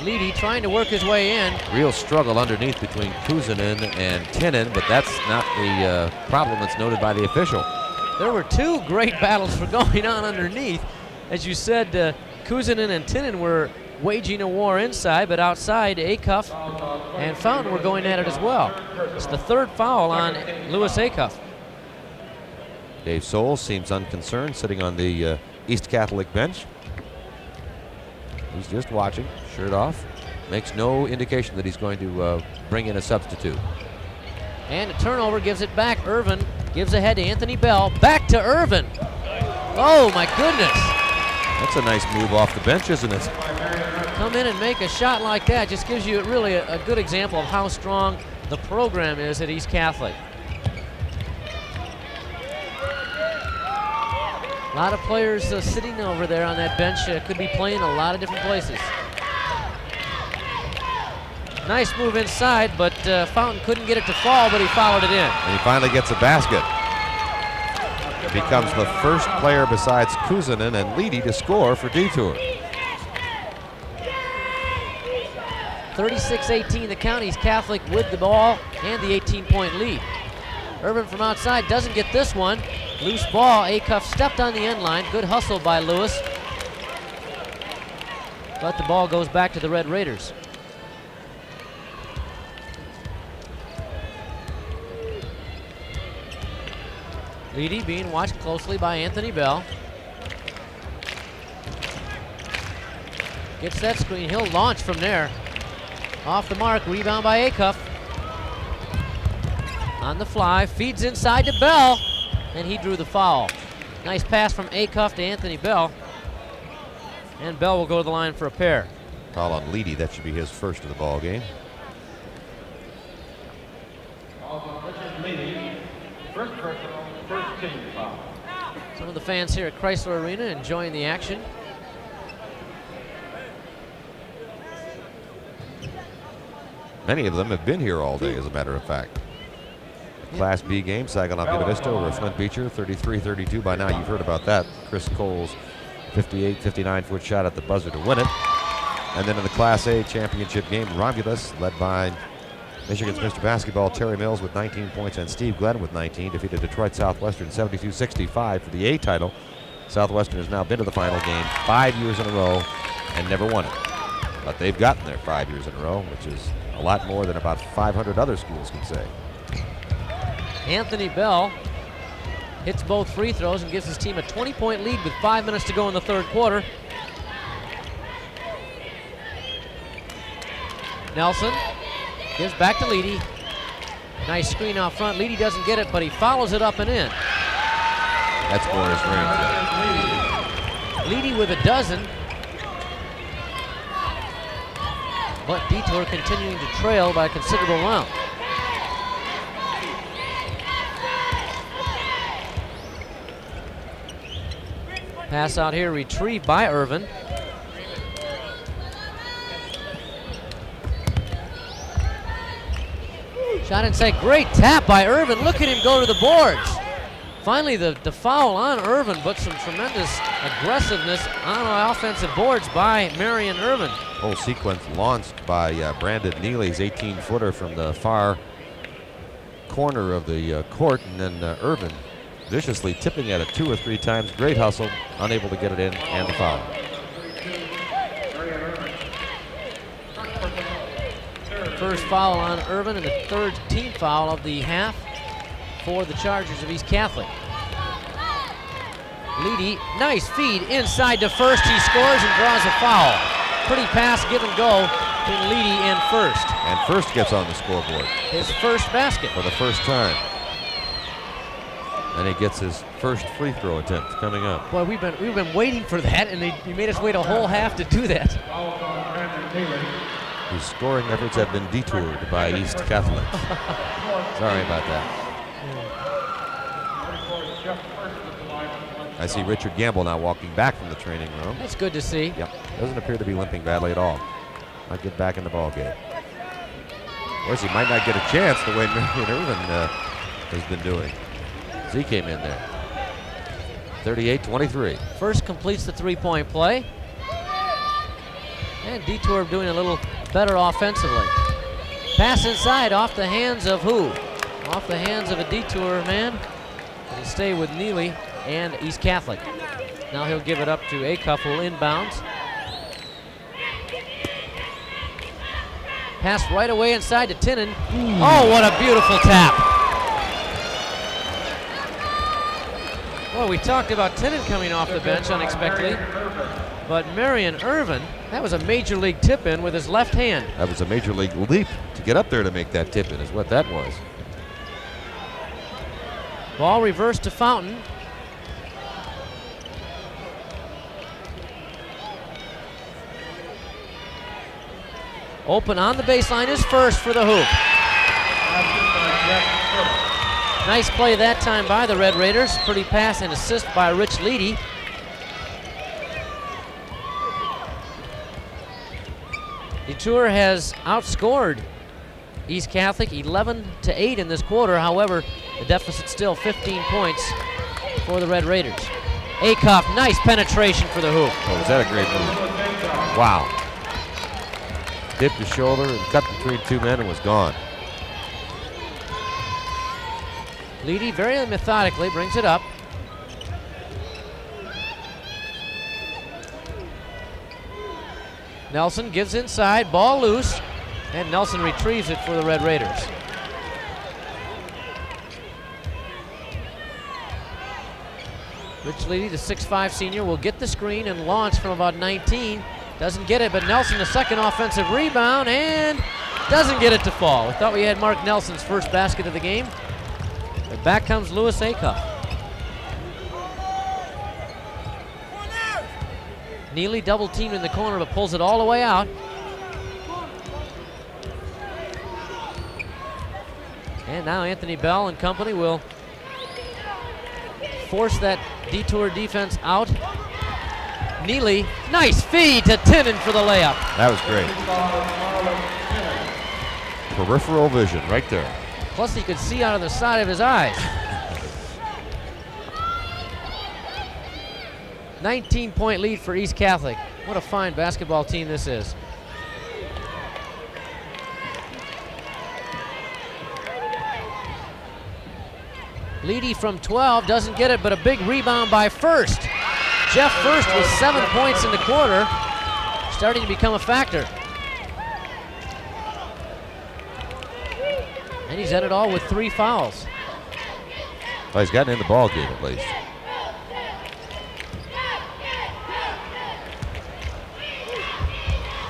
Ledy trying to work his way in. Real struggle underneath between Kuzanen and Tinnon, but that's not the problem that's noted by the official. There were 2 great battles for going on underneath. As you said, Kuzanen and Tinnon were waging a war inside, but outside, Acuff and Fountain were going at it as well. It's the 3rd foul on Lewis Acuff. Dave Soles seems unconcerned, sitting on the East Catholic bench. He's just watching, shirt off. Makes no indication that he's going to bring in a substitute. And a turnover gives it back. Irvin gives ahead to Anthony Bell. Back to Irvin. Oh, my goodness. That's a nice move off the bench, isn't it? Come in and make a shot like that just gives you really a good example of how strong the program is at East Catholic. A lot of players sitting over there on that bench could be playing a lot of different places. Nice move inside, but Fountain couldn't get it to fall, but he followed it in. And he finally gets a basket. Becomes the first player besides Kuzanen and Ledy to score for DeTour. 36-18, the count. East Catholic with the ball and the 18-point lead. Irvin from outside doesn't get this one. Loose ball. Acuff stepped on the end line. Good hustle by Lewis. But the ball goes back to the Red Raiders. Ledy being watched closely by Anthony Bell. Gets that screen. He'll launch from there. Off the mark. Rebound by Acuff. On the fly. Feeds inside to Bell. And he drew the foul. Nice pass from Acuff to Anthony Bell. And Bell will go to the line for a pair. Foul on Ledy. That should be his first of the ball game. Some of the fans here at Chrysler Arena enjoying the action. Many of them have been here all day, as a matter of fact. Class B game, Saginaw Buena Vista over Flint Beecher, 33-32. By now you've heard about that. Chris Cole's 58, 59-foot shot at the buzzer to win it. And then in the Class A championship game, Romulus, led by Michigan's Mr. Basketball, Terry Mills with 19 points, and Steve Glenn with 19, defeated Detroit Southwestern 72-65 for the A title. Southwestern has now been to the final game 5 years in a row and never won it. But they've gotten there 5 years in a row, which is a lot more than about 500 other schools can say. Anthony Bell hits both free throws and gives his team a 20-point lead with 5 minutes to go in the third quarter. Nelson gives back to Ledy. Nice screen out front. Ledy doesn't get it, but he follows it up and in. That's Boris range. Ledy with a dozen. But DeTour continuing to trail by a considerable amount. Pass out here retrieved by Irvin. Shot inside, great tap by Irvin. Look at him go to the boards. Finally the foul on Irvin, but some tremendous aggressiveness on our offensive boards by Marion Irvin. Whole sequence launched by Brandon Neely's 18-footer from the far corner of the court, and then Irvin viciously tipping at it 2 or 3 times. Great hustle, unable to get it in, and the foul. First foul on Irvin and the third team foul of the half for the Chargers of East Catholic. Ledy, nice feed inside to first. He scores and draws a foul. Pretty pass, give and go between Ledy and First. And First gets on the scoreboard. His first basket. For the first time. And he gets his first free throw attempt coming up. Boy, we've been waiting for that, and he made us wait a whole half to do that. His scoring efforts have been detoured by East Catholic. Sorry about that. I see Richard Gamble now walking back from the training room. That's good to see. Yep, doesn't appear to be limping badly at all. Might get back in the ball game. Of course, he might not get a chance the way Marion Irvin has been doing. As he came in there. 38-23. First completes the three-point play. And DeTour doing a little better offensively. Pass inside off the hands of who? Off the hands of a DeTour man. It'll stay with Neely and East Catholic. Now he'll give it up to Acuff, who will inbounds. Pass right away inside to Tinnon. Oh, what a beautiful tap. Well, we talked about Tinnon coming off the bench unexpectedly, but Marion Irvin, that was a major league tip-in with his left hand. That was a major league leap to get up there to make that tip-in is what that was. Ball reversed to Fountain. Open on the baseline is First for the hoop. Nice play that time by the Red Raiders. Pretty pass and assist by Rich Ledy. DeTour has outscored East Catholic 11-8 in this quarter. However, the deficit still 15 points for the Red Raiders. Acuff, nice penetration for the hoop. Oh, was that a great move? Wow. Dipped his shoulder and cut between 2 men and was gone. Ledy very methodically brings it up. Nelson gives inside, ball loose, and Nelson retrieves it for the Red Raiders. Rich Ledy, the 6'5" senior, will get the screen and launch from about 19. Doesn't get it, but Nelson, the second offensive rebound, and doesn't get it to fall. We thought we had Mark Nelson's first basket of the game. But back comes Lewis Acuff. Neely double teamed in the corner, but pulls it all the way out. And now Anthony Bell and company will force that DeTour defense out. Neely, nice feed to Tinnon for the layup. That was great. Peripheral vision right there. Plus he could see out of the side of his eyes. 19-point lead for East Catholic. What a fine basketball team this is. Ledy from 12 doesn't get it, but a big rebound by First. Jeff First with 7 points in the quarter, starting to become a factor. And he's ended all with 3 fouls. Well, he's gotten in the ball game at least.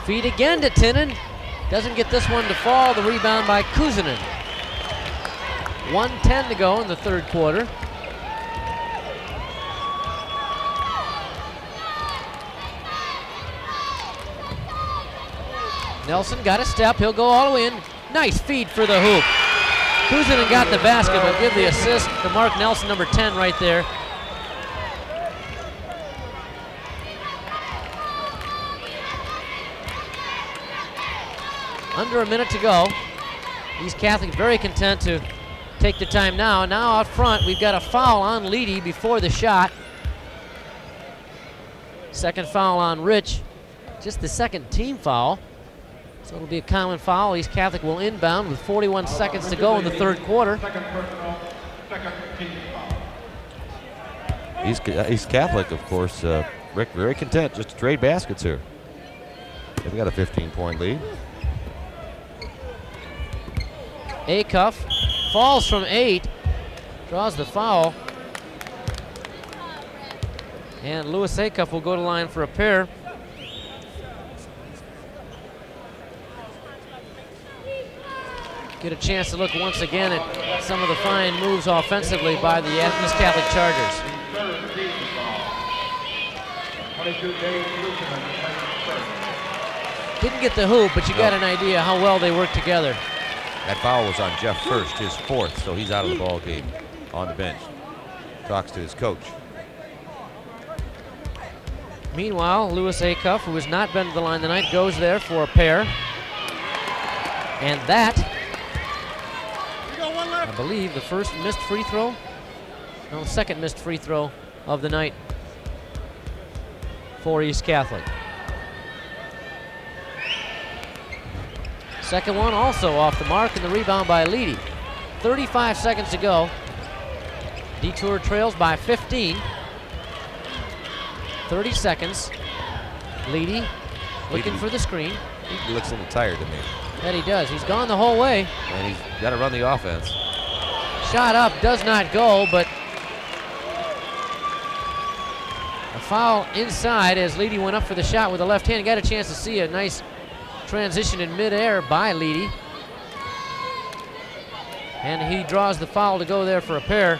Feed again to Tinnon. Doesn't get this one to fall. The rebound by Kuzanen. 1:10 to go in the third quarter. Nelson got a step. He'll go all the way in. Nice feed for the hoop. Kuzanen got the basket, but give the assist to Mark Nelson, number 10 right there. Under a minute to go. East Catholic very content to take the time now. Now out front, we've got a foul on Ledy before the shot. Second foul on Rich. Just the second team foul. So it'll be a common foul. East Catholic will inbound with 41 seconds to go in the third quarter. East Catholic, of course, Rick, very content just to trade baskets here. They've got a 15-point lead. Acuff falls from 8, draws the foul. And Lewis Acuff will go to line for a pair. Get a chance to look once again at some of the fine moves offensively by the East Catholic Chargers. Didn't get the hoop, but you got an idea how well they work together. That foul was on Jeff First, his 4th, so he's out of the ball game on the bench. Talks to his coach. Meanwhile, Lewis Acuff, who has not been to the line tonight, goes there for a pair. And that, I believe, the first missed free throw? No, second missed free throw of the night for East Catholic. Second one also off the mark, and the rebound by Ledy. 35 seconds to go. DeTour trails by 15. 30 seconds. Ledy looking for the screen. He looks a little tired to me. That he does. He's gone the whole way. And he's got to run the offense. Shot up, does not go, but a foul inside as Ledy went up for the shot with the left hand. Got a chance to see a nice transition in midair by Ledy. And he draws the foul to go there for a pair.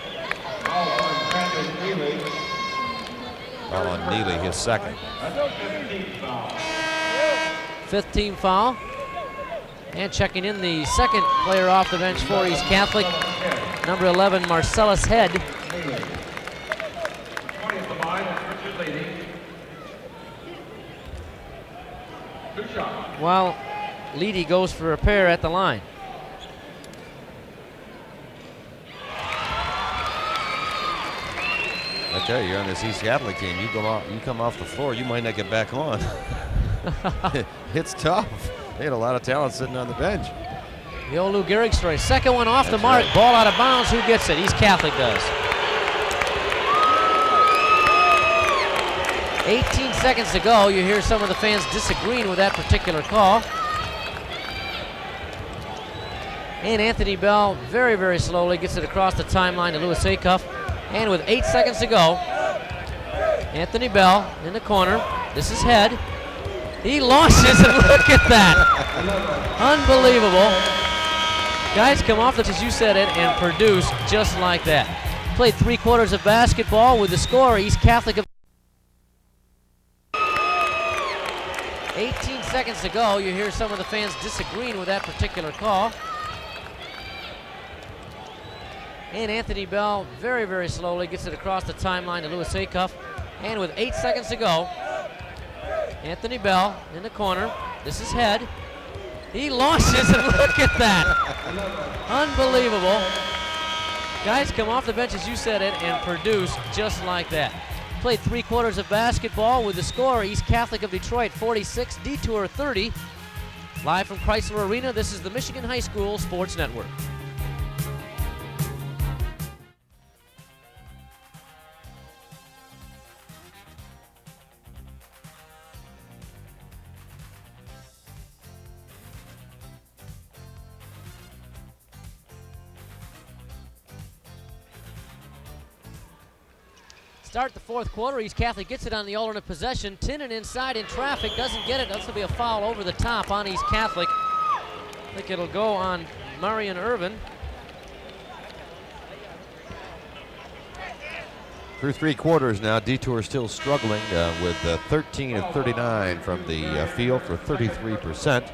Foul on Neely, his second. 5th team foul. And checking in the second player off the bench for East Catholic, number 11, Marcellus Head. While Ledy goes for a pair at the line. I tell you, you're on this East Catholic team. You come off the floor, you might not get back on. It's tough. They had a lot of talent sitting on the bench. The old Lou Gehrig story. Second one off the mark, right. Ball out of bounds. Who gets it? East Catholic does. 18 seconds to go. You hear some of the fans disagreeing with that particular call. And Anthony Bell very, very slowly gets it across the timeline to Lewis Acuff. And with 8 seconds to go, Anthony Bell in the corner. This is Head. He launches, and look at that. Unbelievable. Guys come off, as you said it, and produce just like that. Played 3 quarters of basketball with the score, East Catholic of 18 seconds to go. You hear some of the fans disagreeing with that particular call. And Anthony Bell very, very slowly gets it across the timeline to Lewis Acuff. And with 8 seconds to go, Anthony Bell in the corner. This is Head. He launches, and look at that. Unbelievable. Guys come off the bench, as you said it, and produce just like that. Played 3 quarters of basketball with the score, East Catholic of Detroit 46, DeTour 30. Live from Chrysler Arena, this is the Michigan High School Sports Network. Start the fourth quarter. East Catholic gets it on the alternate possession. Tinnon inside in traffic, doesn't get it. That's going to be a foul over the top on East Catholic. I think it'll go on Marion Irvin. Through 3 quarters now, DeTour still struggling with 13 of 39 from the field for 33%.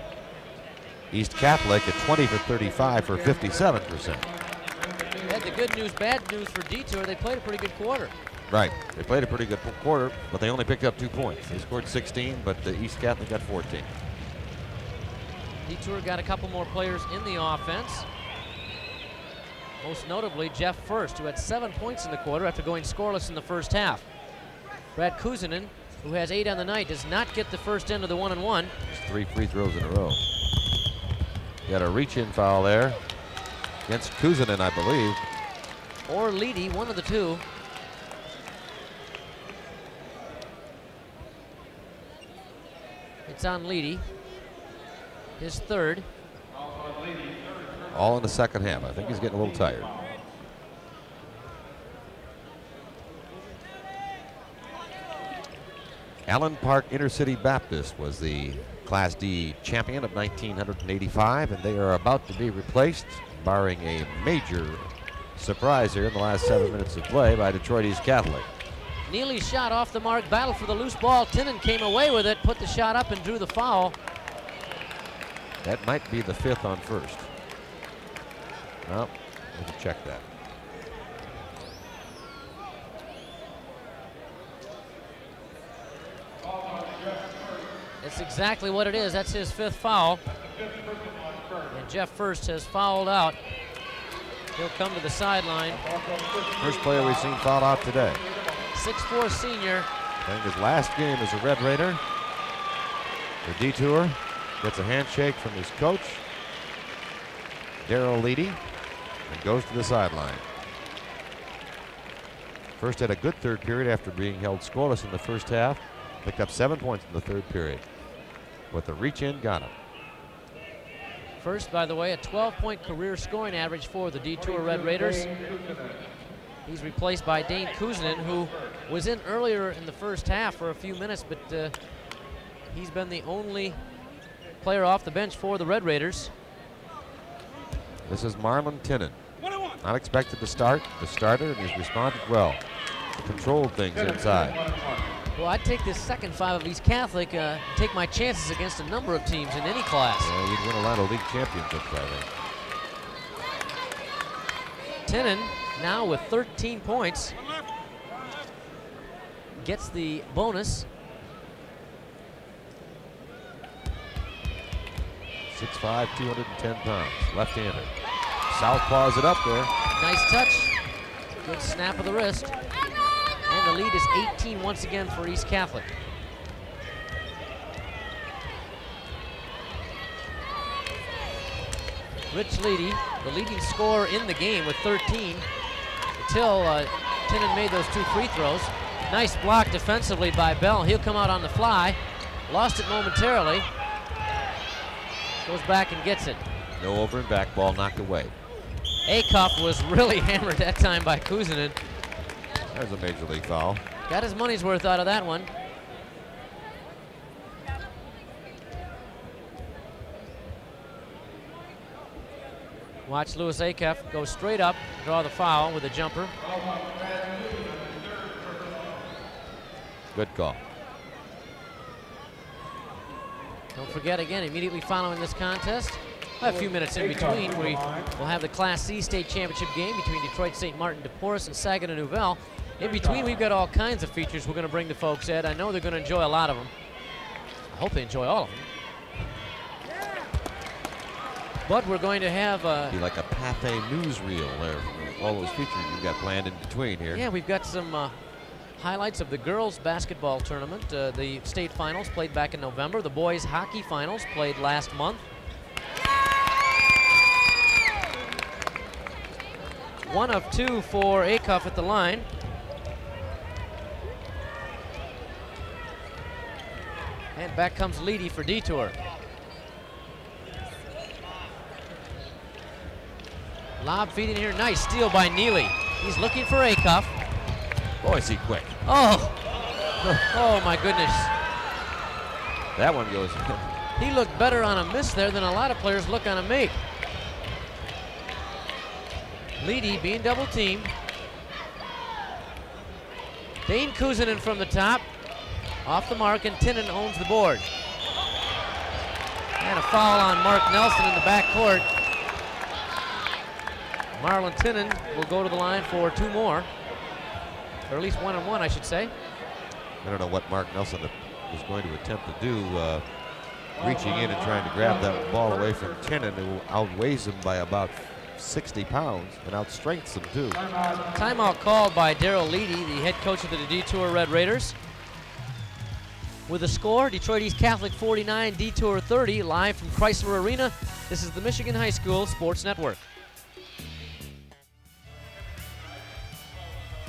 East Catholic at 20 for 35 for 57%. Had the good news, bad news for DeTour. They played a pretty good quarter. Right, they played a pretty good quarter, but they only picked up 2 points. They scored 16, but the East Catholic got 14. DeTour got a couple more players in the offense. Most notably, Jeff First, who had 7 points in the quarter after going scoreless in the first half. Brad Kuzanen, who has 8 on the night, does not get the first end of the 1-and-1. 3 free throws in a row. Got a reach-in foul there against Kuzanen, I believe. Or Ledy, one of the two. It's on Ledy, his third. All in the second half. I think he's getting a little tired. Allen Park Intercity Baptist was the Class D champion of 1985, and they are about to be replaced, barring a major surprise here in the last 7 minutes of play, by Detroit East Catholic. Neely's shot off the mark, battle for the loose ball. Tinnon came away with it, put the shot up and drew the foul. That might be the 5th on First. Well, we can check that. That's exactly what it is. That's his 5th foul. And Jeff First has fouled out. He'll come to the sideline. First player we've seen foul out today. 6'4" senior. I think his last game as a Red Raider for DeTour. Gets a handshake from his coach, Darryl Ledy, and goes to the sideline. First had a good third period after being held scoreless in the first half. Picked up 7 points in the third period. With the reach-in, got him. First, by the way, a 12-point career scoring average for the DeTour Red Raiders. He's replaced by Dane Kuzanen, who was in earlier in the first half for a few minutes, but he's been the only player off the bench for the Red Raiders. This is Marion Tinnon. Not expected to start, the starter, and he's responded well. Controlled things inside. Well, I'd take this second 5 of East Catholic, take my chances against a number of teams in any class. Yeah, you'd win a lot of league championships, I think. Tinnon now with 13 points. Gets the bonus. 6'5", 210 pounds, left-hander. Southpaws it up there. Nice touch. Good snap of the wrist. And the lead is 18 once again for East Catholic. Rich Ledy, the leading scorer in the game with 13 until Tinnon made those 2 free throws. Nice block defensively by Bell. He'll come out on the fly. Lost it momentarily. Goes back and gets it. No over and back, ball knocked away. Acuff was really hammered that time by Kuzanen. There's a major league foul. Got his money's worth out of that one. Watch Louis Acuff go straight up, draw the foul with a jumper. Good call. Don't forget, again, immediately following this contest, a few minutes in between, we will have the Class C state championship game between Detroit St. Martin de Porres and Saginaw Nouvelle. In between, we've got all kinds of features we're going to bring to folks, Ed. I know they're going to enjoy a lot of them. I hope they enjoy all of them. But we're going to have Be like a Pathé newsreel there, all those features you've got planned in between here. Yeah, we've got some highlights of the girls basketball tournament. The state finals played back in November. The boys hockey finals played last month. One of 2 for Acuff at the line. And back comes Ledy for DeTour. Lob feed in here, nice steal by Neely. He's looking for Acuff. Boy, is he quick. Oh! Oh, my goodness. That one goes. He looked better on a miss there than a lot of players look on a make. Ledy being double teamed. Dane Kuzanen from the top. Off the mark, and Tinnon owns the board. And a foul on Mark Nelson in the back court. Marion Tinnon will go to the line for 2 more. Or at least 1 and 1, I should say. I don't know what Mark Nelson was going to attempt to do, reaching in and trying to grab that ball away from Tinnon, who outweighs him by about 60 pounds and outstrengths him too. Timeout called by Darryl Ledy, the head coach of the DeTour Red Raiders. With the score, Detroit East Catholic 49, DeTour 30, live from Chrysler Arena. This is the Michigan High School Sports Network.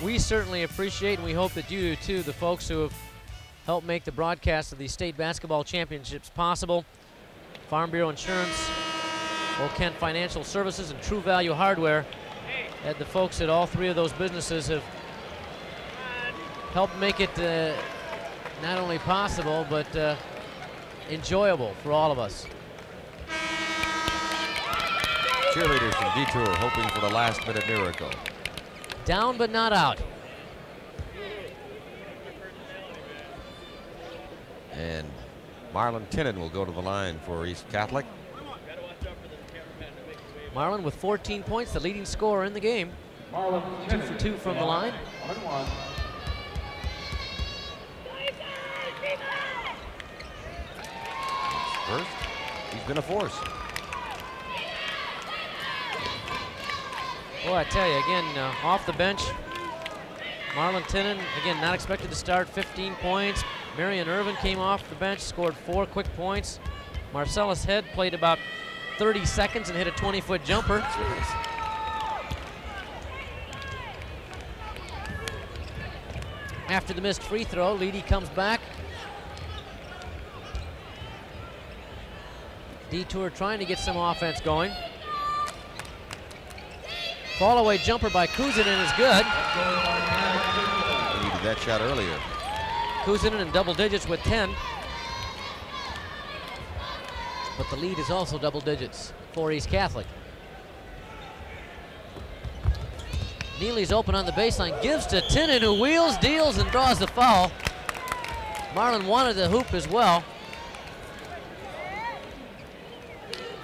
We certainly appreciate, and we hope that you do too, the folks who have helped make the broadcast of the state basketball championships possible. Farm Bureau Insurance, Old Kent Financial Services, and True Value Hardware. And the folks at all 3 of those businesses have helped make it not only possible, but enjoyable for all of us. Cheerleaders from DeTour hoping for the last-minute miracle. Down but not out. And Marion Tinnon will go to the line for East Catholic. Marion with 14 points, the leading scorer in the game. 2 for 2 from the line. First, he's been a force. Boy, I tell you, again, off the bench, Marion Tinnon, again, not expected to start, 15 points. Marion Irvin came off the bench, scored 4 quick points. Marcellus Head played about 30 seconds and hit a 20-foot jumper. After the missed free throw, Ledy comes back. DeTour trying to get some offense going. Fall away jumper by Kuzanen is good. He needed that shot earlier. Kuzanen in double digits with 10. But the lead is also double digits for East Catholic. Neely's open on the baseline, gives to Tinnon, who wheels, deals, and draws the foul. Marlin wanted the hoop as well.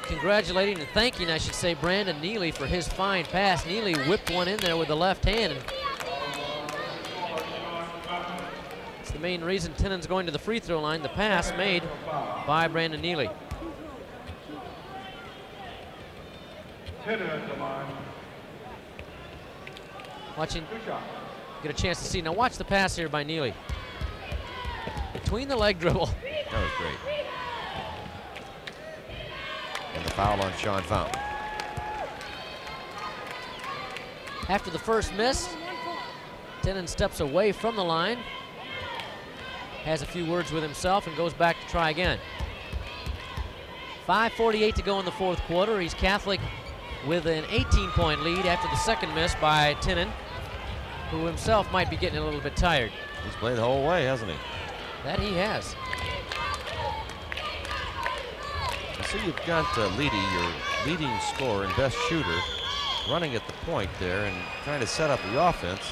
Congratulating and thanking, I should say, Brandon Neely for his fine pass. Neely whipped one in there with the left hand. It's the main reason Tinnon's going to the free throw line, the pass made by Brandon Neely. Watching, get a chance to see. Now watch the pass here by Neely. Between the leg dribble. That was great. And the foul on Sean Fountain. After the first miss, Tinnon steps away from the line, has a few words with himself, and goes back to try again. 5:48 to go in the 4th quarter. East Catholic with an 18-point lead after the second miss by Tinnon, who himself might be getting a little bit tired. He's played the whole way, hasn't he? That he has. So you've got Ledy, your leading scorer and best shooter, running at the point there and trying to set up the offense.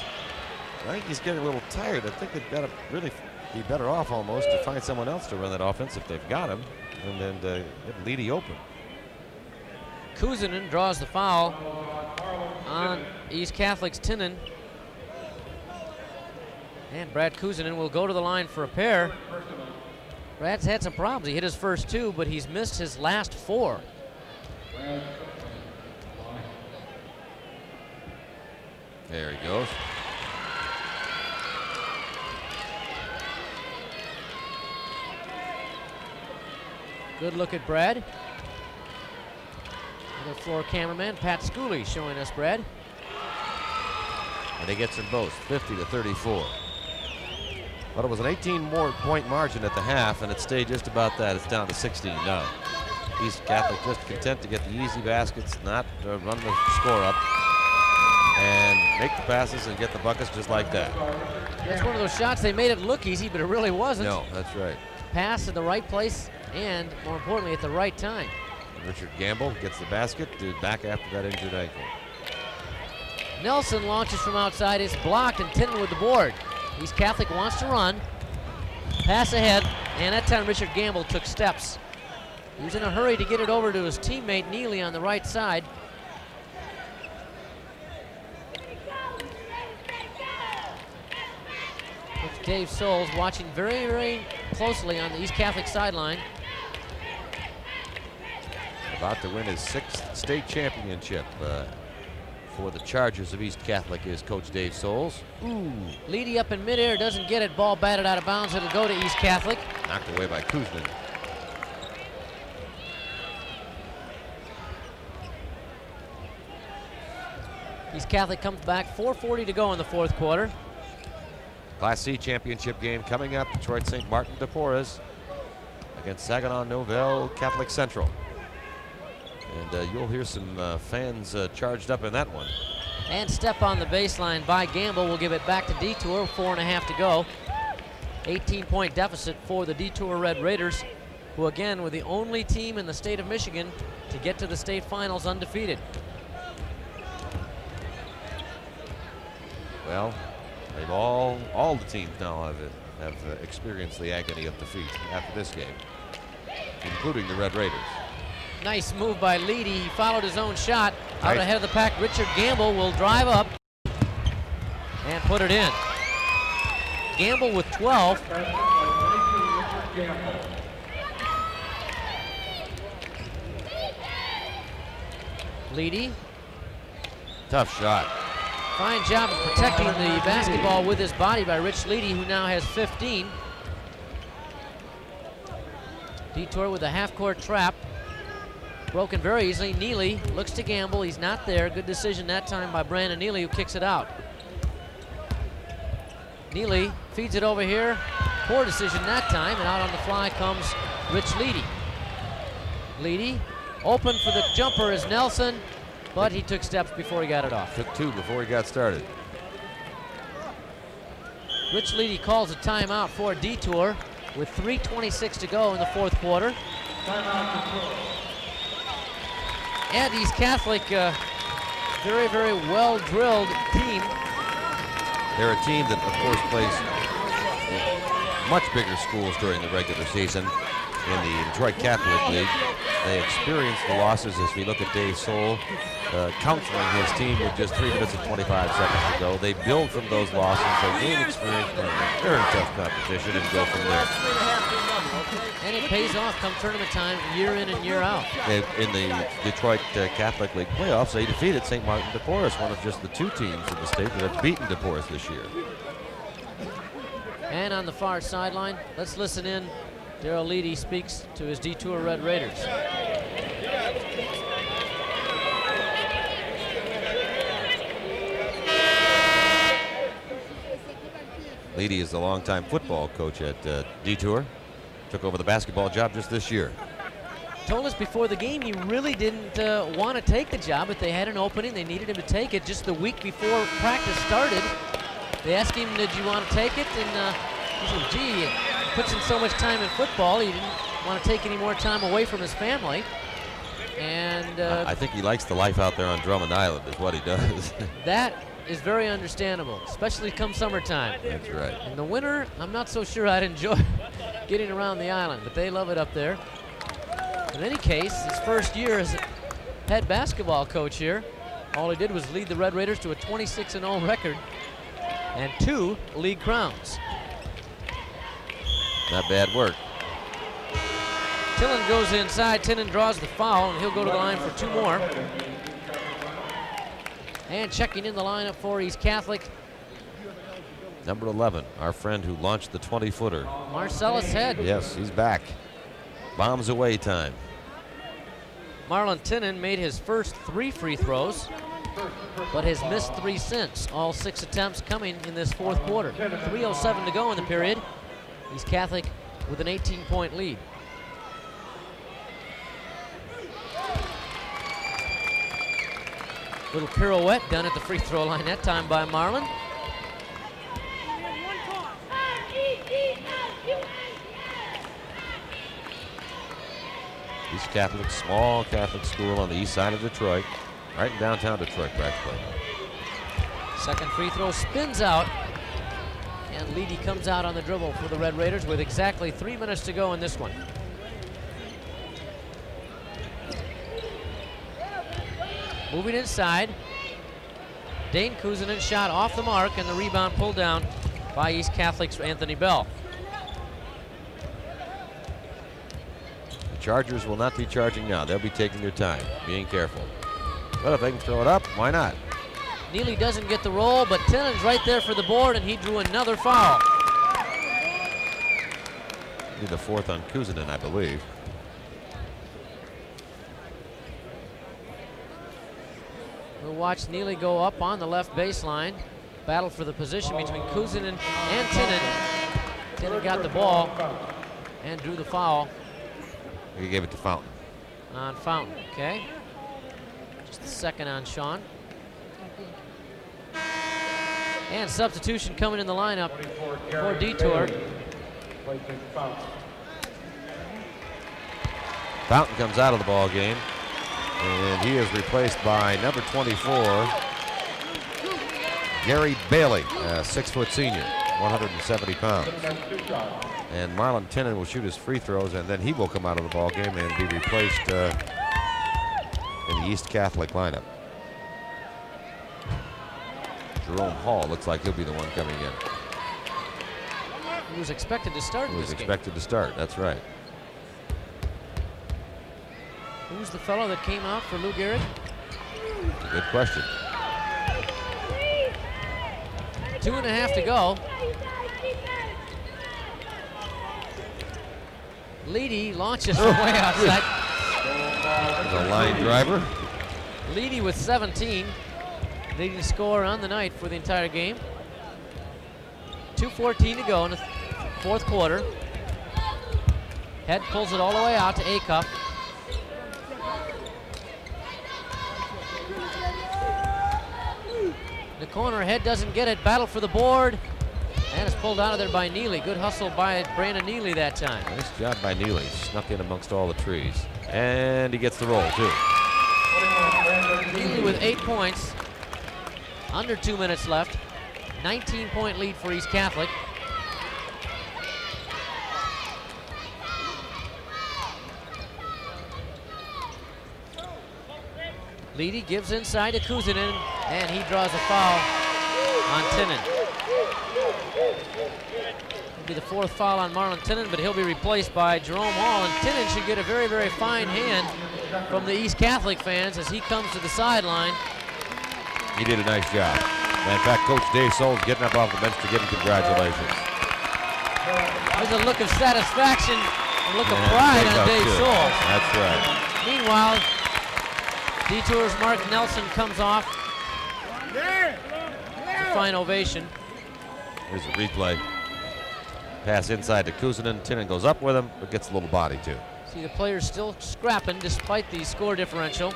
I think he's getting a little tired. I think they've got to really be better off almost to find someone else to run that offense if they've got him, and then get Ledy open. Kuzanen draws the foul on East Catholic's Tinnon. And Brad Kuzanen will go to the line for a pair. Brad's had some problems. He hit his first 2, but he's missed his last 4. There he goes. Good look at Brad. Other floor cameraman, Pat Schooley, showing us Brad. And he gets them both, 50-34. But it was an 18-point margin at the half, and it stayed just about that. It's down to 16 now. East Catholic just content to get the easy baskets, not run the score up. and make the passes and get the buckets just like that. It's one of those shots, they made it look easy, but it really wasn't. No, that's right. Pass in the right place and, more importantly, at the right time. Richard Gamble gets the basket, back after that injured ankle. Nelson launches from outside. It's blocked, and Tinnon with the board. East Catholic wants to run. Pass ahead, and that time Richard Gamble took steps. He was in a hurry to get it over to his teammate Neely on the right side. Coach Dave Souls watching very, very closely on the East Catholic sideline. About to win his 6th state championship for the Chargers of East Catholic is Coach Dave Souls. Ooh, Ledy up in midair, doesn't get it. Ball batted out of bounds. It'll go to East Catholic. Knocked away by Kuzmin. East Catholic comes back. 4:40 to go in the fourth quarter. Class C championship game coming up. Detroit St. Martin de Porres against Saginaw Novell Catholic Central. And you'll hear some fans charged up in that one. And step on the baseline by Gamble. Will give it back to DeTour. 4.5 to go. 18-point deficit for the DeTour Red Raiders, who again were the only team in the state of Michigan to get to the state finals undefeated. Well, they've all the teams now have experienced the agony of defeat after this game, including the Red Raiders. Nice move by Ledy. He followed his own shot. Out Nice. ahead of the pack, Richard Gamble will drive up and put it in. Gamble with 12. Ledy, Tough shot. fine job of protecting the basketball with his body by Rich Ledy, who now has 15. DeTour with a half-court trap. Broken very easily. Neely looks to Gamble. He's not there. Good decision that time by Brandon Neely, who kicks it out. Neely feeds it over here. Poor decision that time, and out on the fly comes Rich Ledy. Ledy open for the jumper is Nelson, but he took steps before he got it off. Took 2 before he got started. Rich Ledy calls a timeout for DeTour with 3:26 to go in the fourth quarter. And East Catholic, very, very well-drilled team. They're a team that, of course, plays much bigger schools during the regular season in the Detroit Catholic League. They experienced the losses as we look at Dave Soul counseling his team with just 3 minutes and 25 seconds to go. They build from those losses, they gain experience from very tough competition and go from there. And it pays off come tournament time, year in and year out. In the Detroit Catholic League playoffs, they defeated St. Martin de Porres, one of just the 2 teams in the state that have beaten de Porres this year. And on the far sideline, let's listen in. Darrell Ledy speaks to his DeTour Red Raiders. Ledy is the longtime football coach at DeTour. Took over the basketball job just this year. Told us before the game he really didn't want to take the job, but they had an opening. They needed him to take it. Just the week before practice started, they asked him, did you want to take it? And he said, gee, he puts in so much time in football, he didn't want to take any more time away from his family. And I think he likes the life out there on Drummond Island is what he does. that is very understandable, especially come summertime. That's right. In the winter, I'm not so sure I'd enjoy getting around the island, but they love it up there. In any case, his first year as head basketball coach here, all he did was lead the Red Raiders to a 26-0 record and 2 league crowns. Not bad work. Tinnon goes inside. Tinnon draws the foul, and he'll go to the line for 2 more. And checking in the lineup for East Catholic, Number 11, our friend who launched the 20-footer. Marcellus Head. Yes, he's back. Bombs away time. Marion Tinnon made his first 3 free throws, but has missed 3 since. All 6 attempts coming in this fourth quarter. 3:07 to go in the period. East Catholic with an 18-point lead. Little pirouette done at the free throw line that time by Marlon. East Catholic, small Catholic school on the east side of Detroit, right in downtown Detroit practically. Second free throw spins out, and Ledy comes out on the dribble for the Red Raiders with exactly 3 minutes to go in this one. Moving inside, Dane Kuzanen shot off the mark, and the rebound pulled down by East Catholic's Anthony Bell. The Chargers will not be charging now. They'll be taking their time, being careful. But if they can throw it up, why not? Neely doesn't get the roll, but Tinnon's right there for the board, and he drew another foul. The fourth on Kuzanen, I believe. We'll watch Neely go up on the left baseline. Battle for the position between Kuzanen and Tinnon. Tinnon got the ball and drew the foul. He gave it to Fountain. On Fountain, okay. Just the second on Sean. And substitution coming in the lineup for DeTour. Fountain comes out of the ball game, and he is replaced by number 24, Gary Bailey, a 6-foot senior, 170 pounds. And Marlon Tinnon will shoot his free throws, and then he will come out of the ball game and be replaced in the East Catholic lineup. Jerome Hall looks like he'll be the one coming in. He was expected to start in this game. He was expected to start, that's right. Who's the fellow that came out for Lou Gehrig? Good question. 2.5 to go. Ledy launches from way outside. The line driver. Ledy with 17, leading scorer on the night for the entire game. 2:14 to go in the fourth quarter. Head pulls it all the way out to Acuff. The corner, Head doesn't get it. Battle for the board, and it's pulled out of there by Neely. Good hustle by Brandon Neely that time. Nice job by Neely. Snuck in amongst all the trees. And he gets the roll, too. Neely with 8 points. Under 2 minutes left. 19-point lead for East Catholic. Ledy gives inside to Kuzanen, and he draws a foul on Tinnon. It'll be the fourth foul on Marlon Tinnon, but he'll be replaced by Jerome Hall, and Tinnon should get a very, very fine hand from the East Catholic fans as he comes to the sideline. He did a nice job. And in fact, Coach Dave Soul's getting up off the bench to give him congratulations. There's a look of satisfaction, a look of pride on Dave Soul. That's right. Meanwhile, DeTour's Mark Nelson comes off. It's a fine ovation. Here's a replay. Pass inside to Kuzanen. Tinnon goes up with him, but gets a little body too. See the players still scrapping despite the score differential.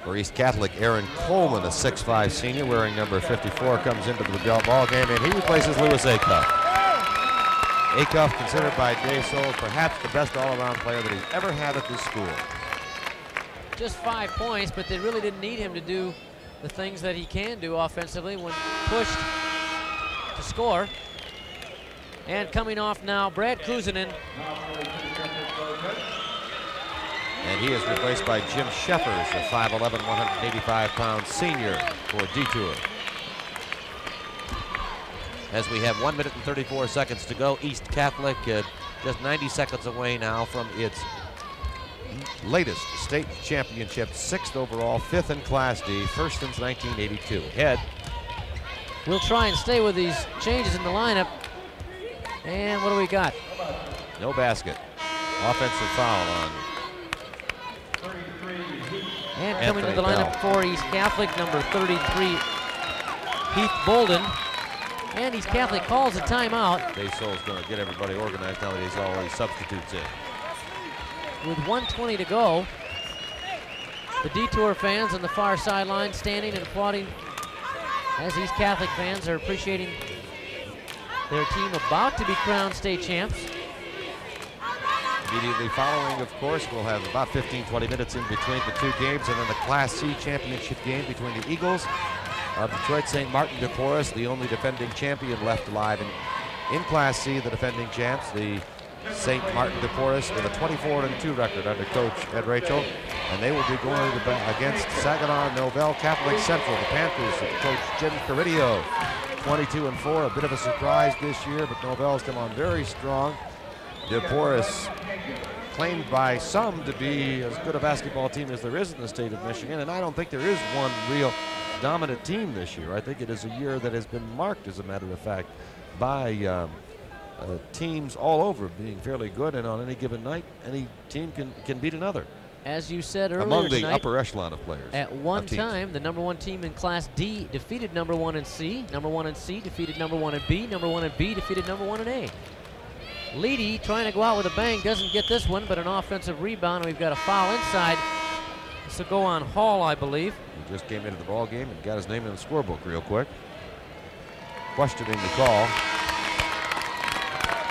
For East Catholic, Aaron Coleman, a 6'5 senior wearing number 54, comes into the ball game, and he replaces Lewis Acuff. Acuff, considered by Dave Soul perhaps the best all-around player that he's ever had at this school. Just 5 points, but they really didn't need him to do the things that he can do offensively when pushed to score. And coming off now, Brad Kuzanen. And he is replaced by Jim Sheffers, a 5'11", 185-pound senior for DeTour. As we have 1 minute and 34 seconds to go, East Catholic just 90 seconds away now from its latest state championship, 6th overall, 5th in Class D, first since 1982. Head. We'll try and stay with these changes in the lineup. And what do we got? No basket. Offensive foul on. And coming to the lineup for East Catholic, number 33, Heath Bolden. And East Catholic calls a timeout. Dave Soul's going to get everybody organized now that he's all these substitutes in. With 1:20 to go, The DeTour fans on the far sideline standing and applauding as East Catholic fans are appreciating their team about to be crowned state champs. Immediately following, of course, we'll have about 15-20 minutes in between the two games, and then the Class C championship game between the Eagles of Detroit St. Martin de Porres, the only defending champion left alive in Class C, the defending champs, the St. Martin de Porres, with a 24-2 record under Coach Ed Rachel, and they will be going against Saginaw Novell Catholic Central, the Panthers of Coach Jim Caridio, 22-4, a bit of a surprise this year, but Novell's come on very strong. De Porres claimed by some to be as good a basketball team as there is in the state of Michigan, and I don't think there is one real dominant team this year. I think it is a year that has been marked, as a matter of fact, by teams all over being fairly good, and on any given night, any team can beat another. As you said earlier among the tonight, upper echelon of players. At one time, the number 1 team in Class D defeated number 1 in C. Number 1 in C defeated number 1 in B. Number 1 in B defeated number 1 in A. Ledy trying to go out with a bang, doesn't get this one, but an offensive rebound, and we've got a foul inside. This will go on Hall, I believe. He just came into the ball game and got his name in the scorebook real quick. Questioning the call.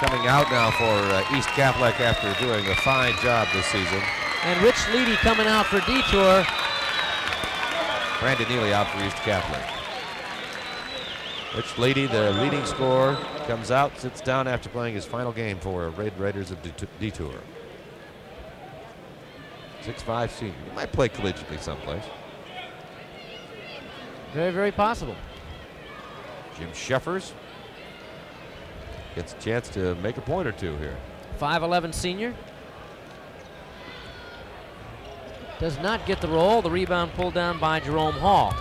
Coming out now for East Catholic after doing a fine job this season. And Rich Ledy coming out for DeTour. Brandon Neely out for East Catholic. Rich Ledy, the leading scorer, comes out, sits down after playing his final game for Red Raiders of DeTour. 6'5" senior. He might play collegiately someplace. Very, very possible. Jim Sheffers gets a chance to make a point or two here. 5'11" senior. Does not get the roll. The rebound pulled down by Jerome Hall.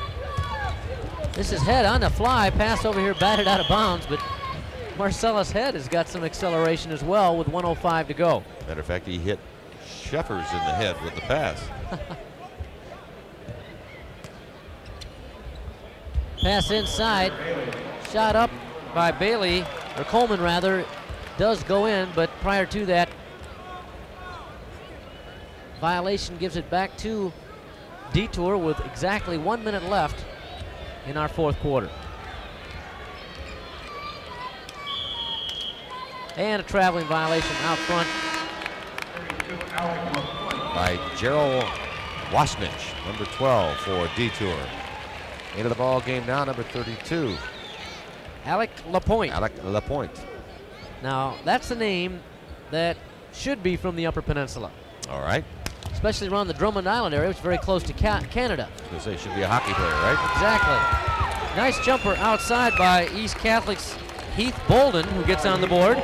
This is Head on the fly. Pass over here, batted out of bounds, but Marcellus Head has got some acceleration as well with 1:05 to go. Matter of fact, he hit Sheffers in the head with the pass. Pass inside. Shot up by Bailey, or Coleman rather, does go in, but prior to that, violation gives it back to DeTour with exactly 1 minute left in our fourth quarter. And a traveling violation out front by Gerald Wasnich, number 12 for DeTour. Into the ball game now, number 32. Alec Lapointe. Alec Lapointe. Now, that's a name that should be from the Upper Peninsula. All right. Especially around the Drummond Island area, which is very close to Canada. I was going to say, should be a hockey player, right? Exactly. Nice jumper outside by East Catholic's Heath Bolden, who gets on the board.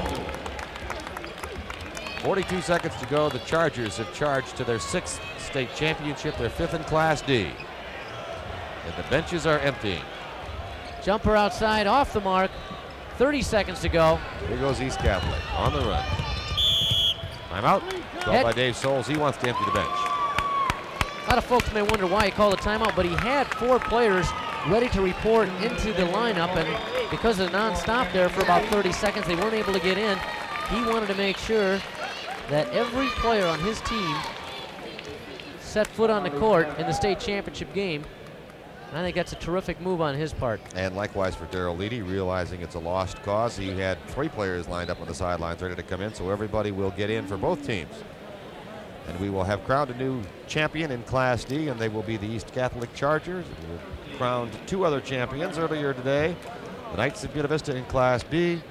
42 seconds to go. The Chargers have charged to their 6th state championship, their 5th in Class D. And the benches are emptying. Jumper outside, off the mark. 30 seconds to go. Here goes East Catholic on the run. Timeout. Called by Dave Souls. He wants to empty the bench. A lot of folks may wonder why he called a timeout, but he had 4 players ready to report into the lineup, and because of the non-stop there for about 30 seconds, they weren't able to get in. He wanted to make sure that every player on his team set foot on the court in the state championship game. I think that's a terrific move on his part. And likewise for Darrell Ledy, realizing it's a lost cause. He had 3 players lined up on the sidelines ready to come in, so everybody will get in for both teams. And we will have crowned a new champion in Class D, and they will be the East Catholic Chargers. We crowned 2 other champions earlier today. The Knights of Buena Vista in Class B,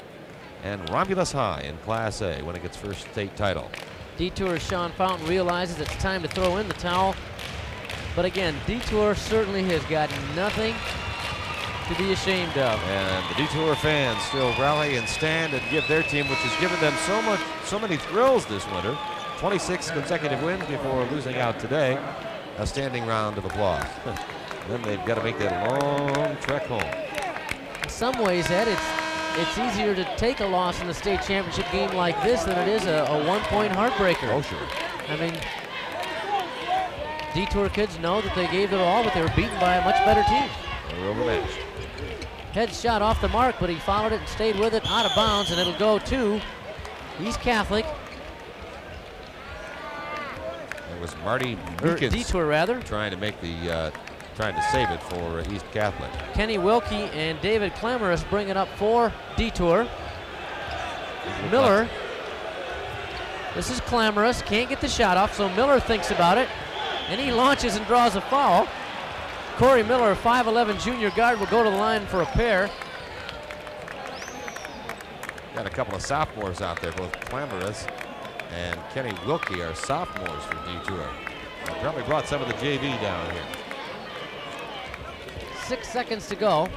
and Romulus High in Class A winning its first state title. DeTour's Sean Fountain realizes it's time to throw in the towel. But again, DeTour certainly has got nothing to be ashamed of. And the DeTour fans still rally and stand and give their team, which has given them so many thrills this winter, 26 consecutive wins before losing out today, a standing round of applause. Then they've got to make that long trek home. In some ways, Ed, it's easier to take a loss in the state championship game like this than it is a one-point heartbreaker. Oh, sure. I mean, DeTour kids know that they gave their all, but they were beaten by a much better team. They were overmatched. Head shot off the mark, but he followed it and stayed with it out of bounds, and it'll go to East Catholic. It was Marty or Meekins DeTour rather. trying to save it for East Catholic. Kenny Wilkie and David Clamorous bring it up for DeTour. Miller, this is Clamorous, can't get the shot off, so Miller thinks about it, and he launches and draws a foul. Corey Miller, 5'11" junior guard, will go to the line for a pair. Got a couple of sophomores out there, both Clamorous and Kenny Wilkie are sophomores for DeTour. Probably brought some of the JV down here. 6 seconds to go.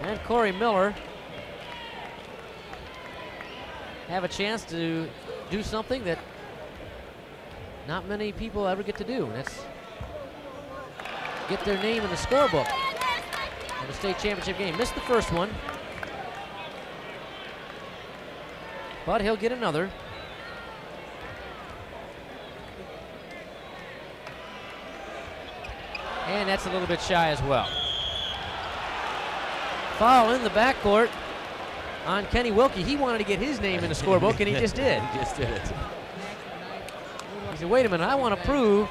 And Corey Miller have a chance to do something that not many people ever get to do. And that's get their name in the scorebook in the state championship game. Missed the first one, but he'll get another. And that's a little bit shy as well. Foul in the backcourt on Kenny Wilkie. He wanted to get his name in the scorebook, and he just did. He just did it. He said, wait a minute, I want to prove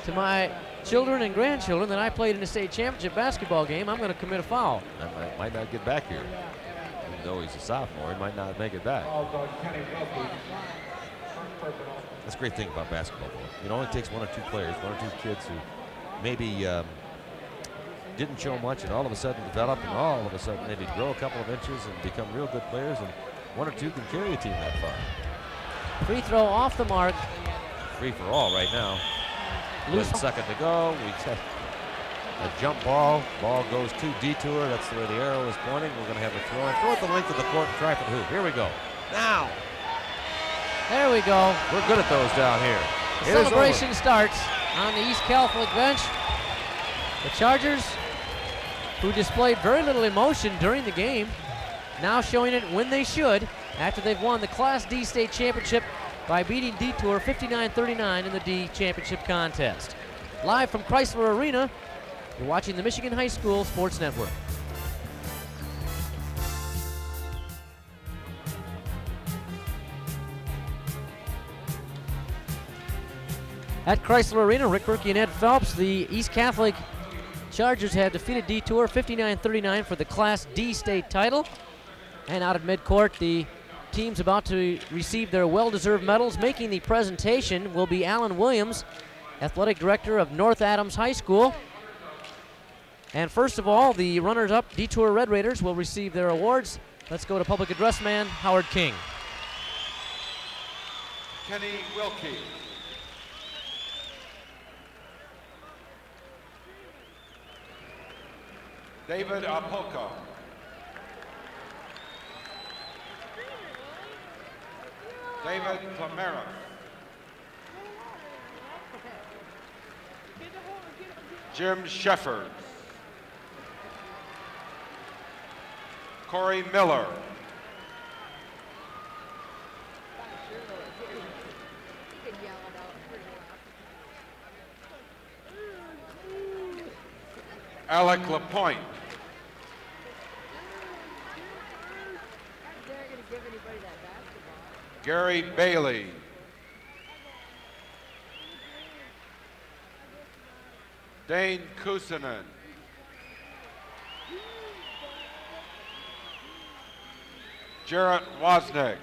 to my children and grandchildren that I played in the state championship basketball game. I'm going to commit a foul. I might not get back here. Even though he's a sophomore, he might not make it back. That's a great thing about basketball. It only takes one or two players, one or two kids who maybe didn't show much and all of a sudden develop, and all of a sudden maybe grow a couple of inches and become real good players, and one or two can carry a team that far. Free throw off the mark. Free for all right now. 1 second to go. We check a jump ball. Ball goes to DeTour. That's the way the arrow is pointing. We're going to have a throw. Throw at the length of the court and try for the hoop. Here we go. Now. There we go. We're good at those down here. The celebration starts on the East Catholic bench. The Chargers, who displayed very little emotion during the game, now showing it when they should after they've won the Class D state championship by beating DeTour 59-39 in the D championship contest. Live from Chrysler Arena, you're watching the Michigan High School Sports Network. At Chrysler Arena, Rick Berkey and Ed Phelps, the East Catholic Chargers have defeated DeTour 59-39 for the Class D state title. And out at midcourt, the teams about to receive their well-deserved medals. Making the presentation will be Alan Williams, athletic director of North Adams High School. And first of all, the runners-up DeTour Red Raiders will receive their awards. Let's go to public address man Howard King. Kenny Wilkie. David Apolka. David Clamera. Jim Sheffers. Corey Miller. Alec Lapointe. Gary Bailey. Dane Kusanen. Jarrett Wozniak.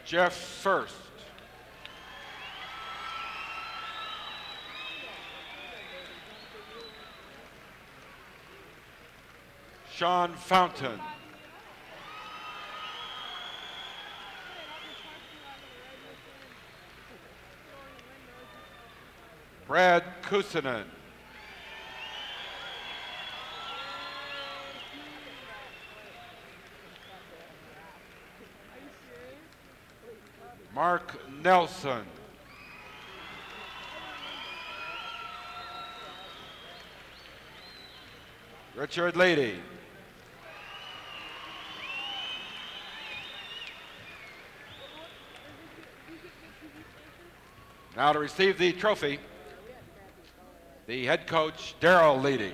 Jeff First. Sean Fountain. Brad Kusanen. Mark Nelson. Richard Ledy. Now to receive the trophy, the head coach, Darrell Ledy.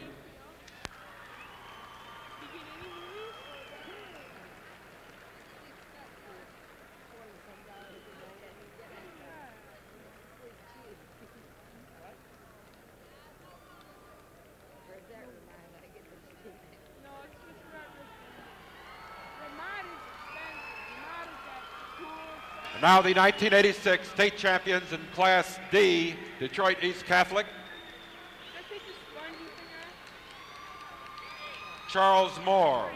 Now the 1986 state champions in Class D, Detroit East Catholic. Charles Moore.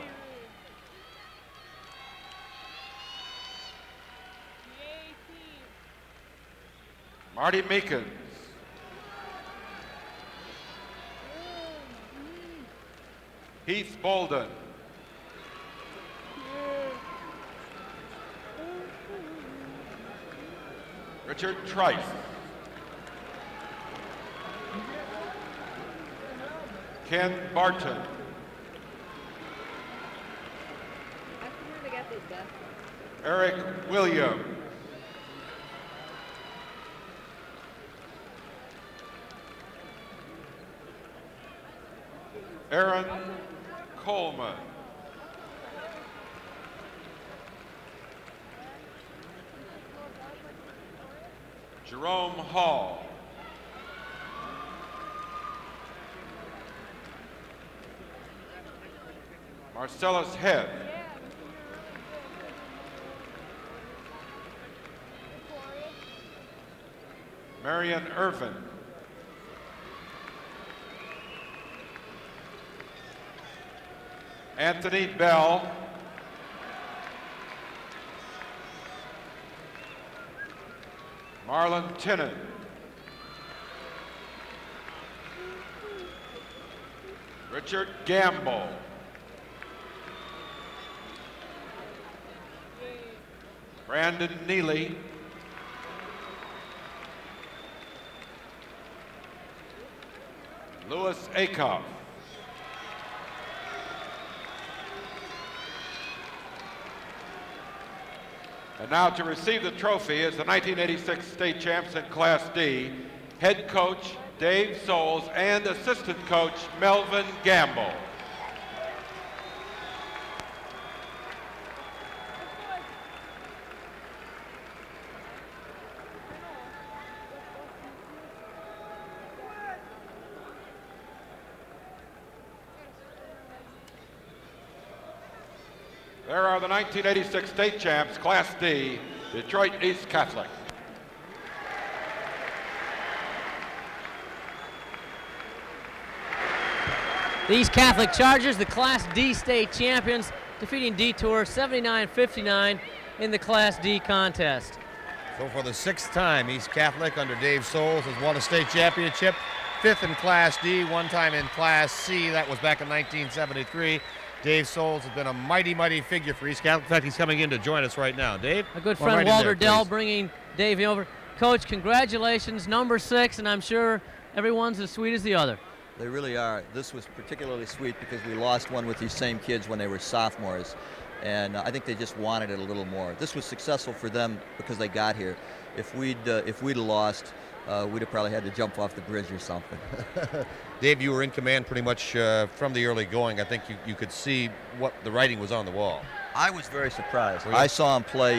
Marty Meekins. Heath Bolden. Richard Trice. Ken Barton. Eric Williams. Aaron Coleman. Jerome Hall. Marcellus Head. Marion Irvin. Anthony Bell. Marion Tinnon. Richard Gamble. Brandon Neely. Louis Akoff. And now to receive the trophy is the 1986 state champs in Class D, head coach Dave Souls and assistant coach Melvin Gamble. There are the 1986 state champs, Class D, Detroit East Catholic. The East Catholic Chargers, the Class D state champions, defeating DeTour 79-59 in the Class D contest. So for the sixth time, East Catholic under Dave Souls has won a state championship. Fifth in Class D, one time in Class C. That was back in 1973. Dave Souls has been a mighty, mighty figure for East Catholic. In fact, he's coming in to join us right now. Dave? A good friend, Walter Dell, bringing Dave over. Coach, congratulations, number 6, and I'm sure everyone's as sweet as the other. They really are. This was particularly sweet because we lost one with these same kids when they were sophomores, and I think they just wanted it a little more. This was successful for them because they got here. If we'd lost, we'd have probably had to jump off the bridge or something. Dave, you were in command pretty much from the early going. I think you could see what the writing was on the wall. I was very surprised. I saw him play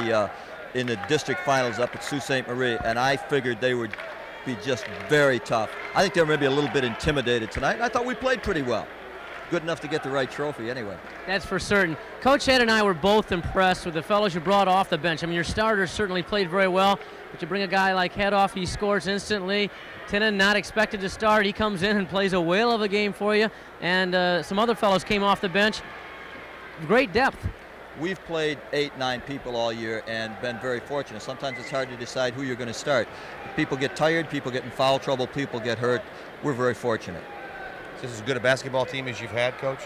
in the district finals up at Sault Ste. Marie, and I figured they would be just very tough. I think they were maybe a little bit intimidated tonight, and I thought we played pretty well. Good enough to get the right trophy anyway. That's for certain. Coach Ed and I were both impressed with the fellows you brought off the bench. I mean, your starters certainly played very well, but you bring a guy like Head off, he scores instantly. Tinnon not expected to start. He comes in and plays a whale of a game for you. And some other fellows came off the bench. Great depth. We've played 8, 9 people all year and been very fortunate. Sometimes it's hard to decide who you're going to start. People get tired, people get in foul trouble, people get hurt. We're very fortunate. Is this as good a basketball team as you've had, Coach?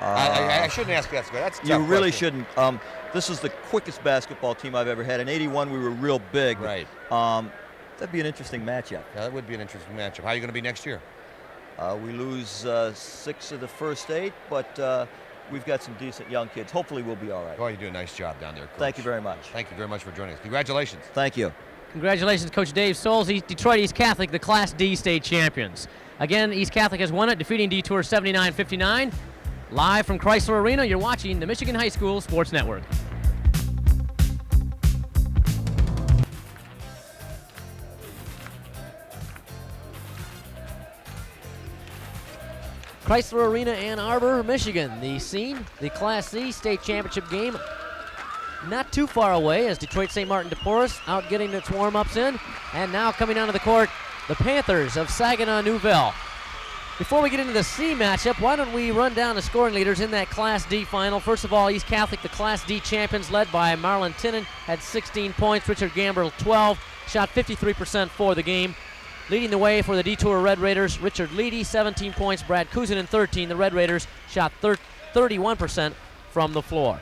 I shouldn't ask that. That's a tough You really question. shouldn't. This is the quickest basketball team I've ever had. In '81, we were real big. Right. That'd be an interesting matchup. Yeah, that would be an interesting matchup. How are you going to be next year? We lose 6 of the first 8, but we've got some decent young kids. Hopefully we'll be all right. Oh, you do a nice job down there, Coach. Thank you very much. Thank you very much for joining us. Congratulations. Thank you. Congratulations, Coach Dave Souls. Detroit East Catholic, the Class D state champions. Again, East Catholic has won it, defeating DeTour 79-59. Live from Chrysler Arena, you're watching the Michigan High School Sports Network. Chrysler Arena, Ann Arbor, Michigan. The scene, the Class C state championship game not too far away as Detroit St. Martin de Porres out getting its warm-ups in. And now coming onto the court, the Panthers of Saginaw Newville. Before we get into the C matchup, why don't we run down the scoring leaders in that Class D final. First of all, East Catholic, the Class D champions, led by Marion Tinnon, had 16 points. Richard Gambrell, 12, shot 53% for the game. Leading the way for the DeTour Red Raiders, Richard Ledy, 17 points. Brad Kuzanen, 13. The Red Raiders shot 31% from the floor.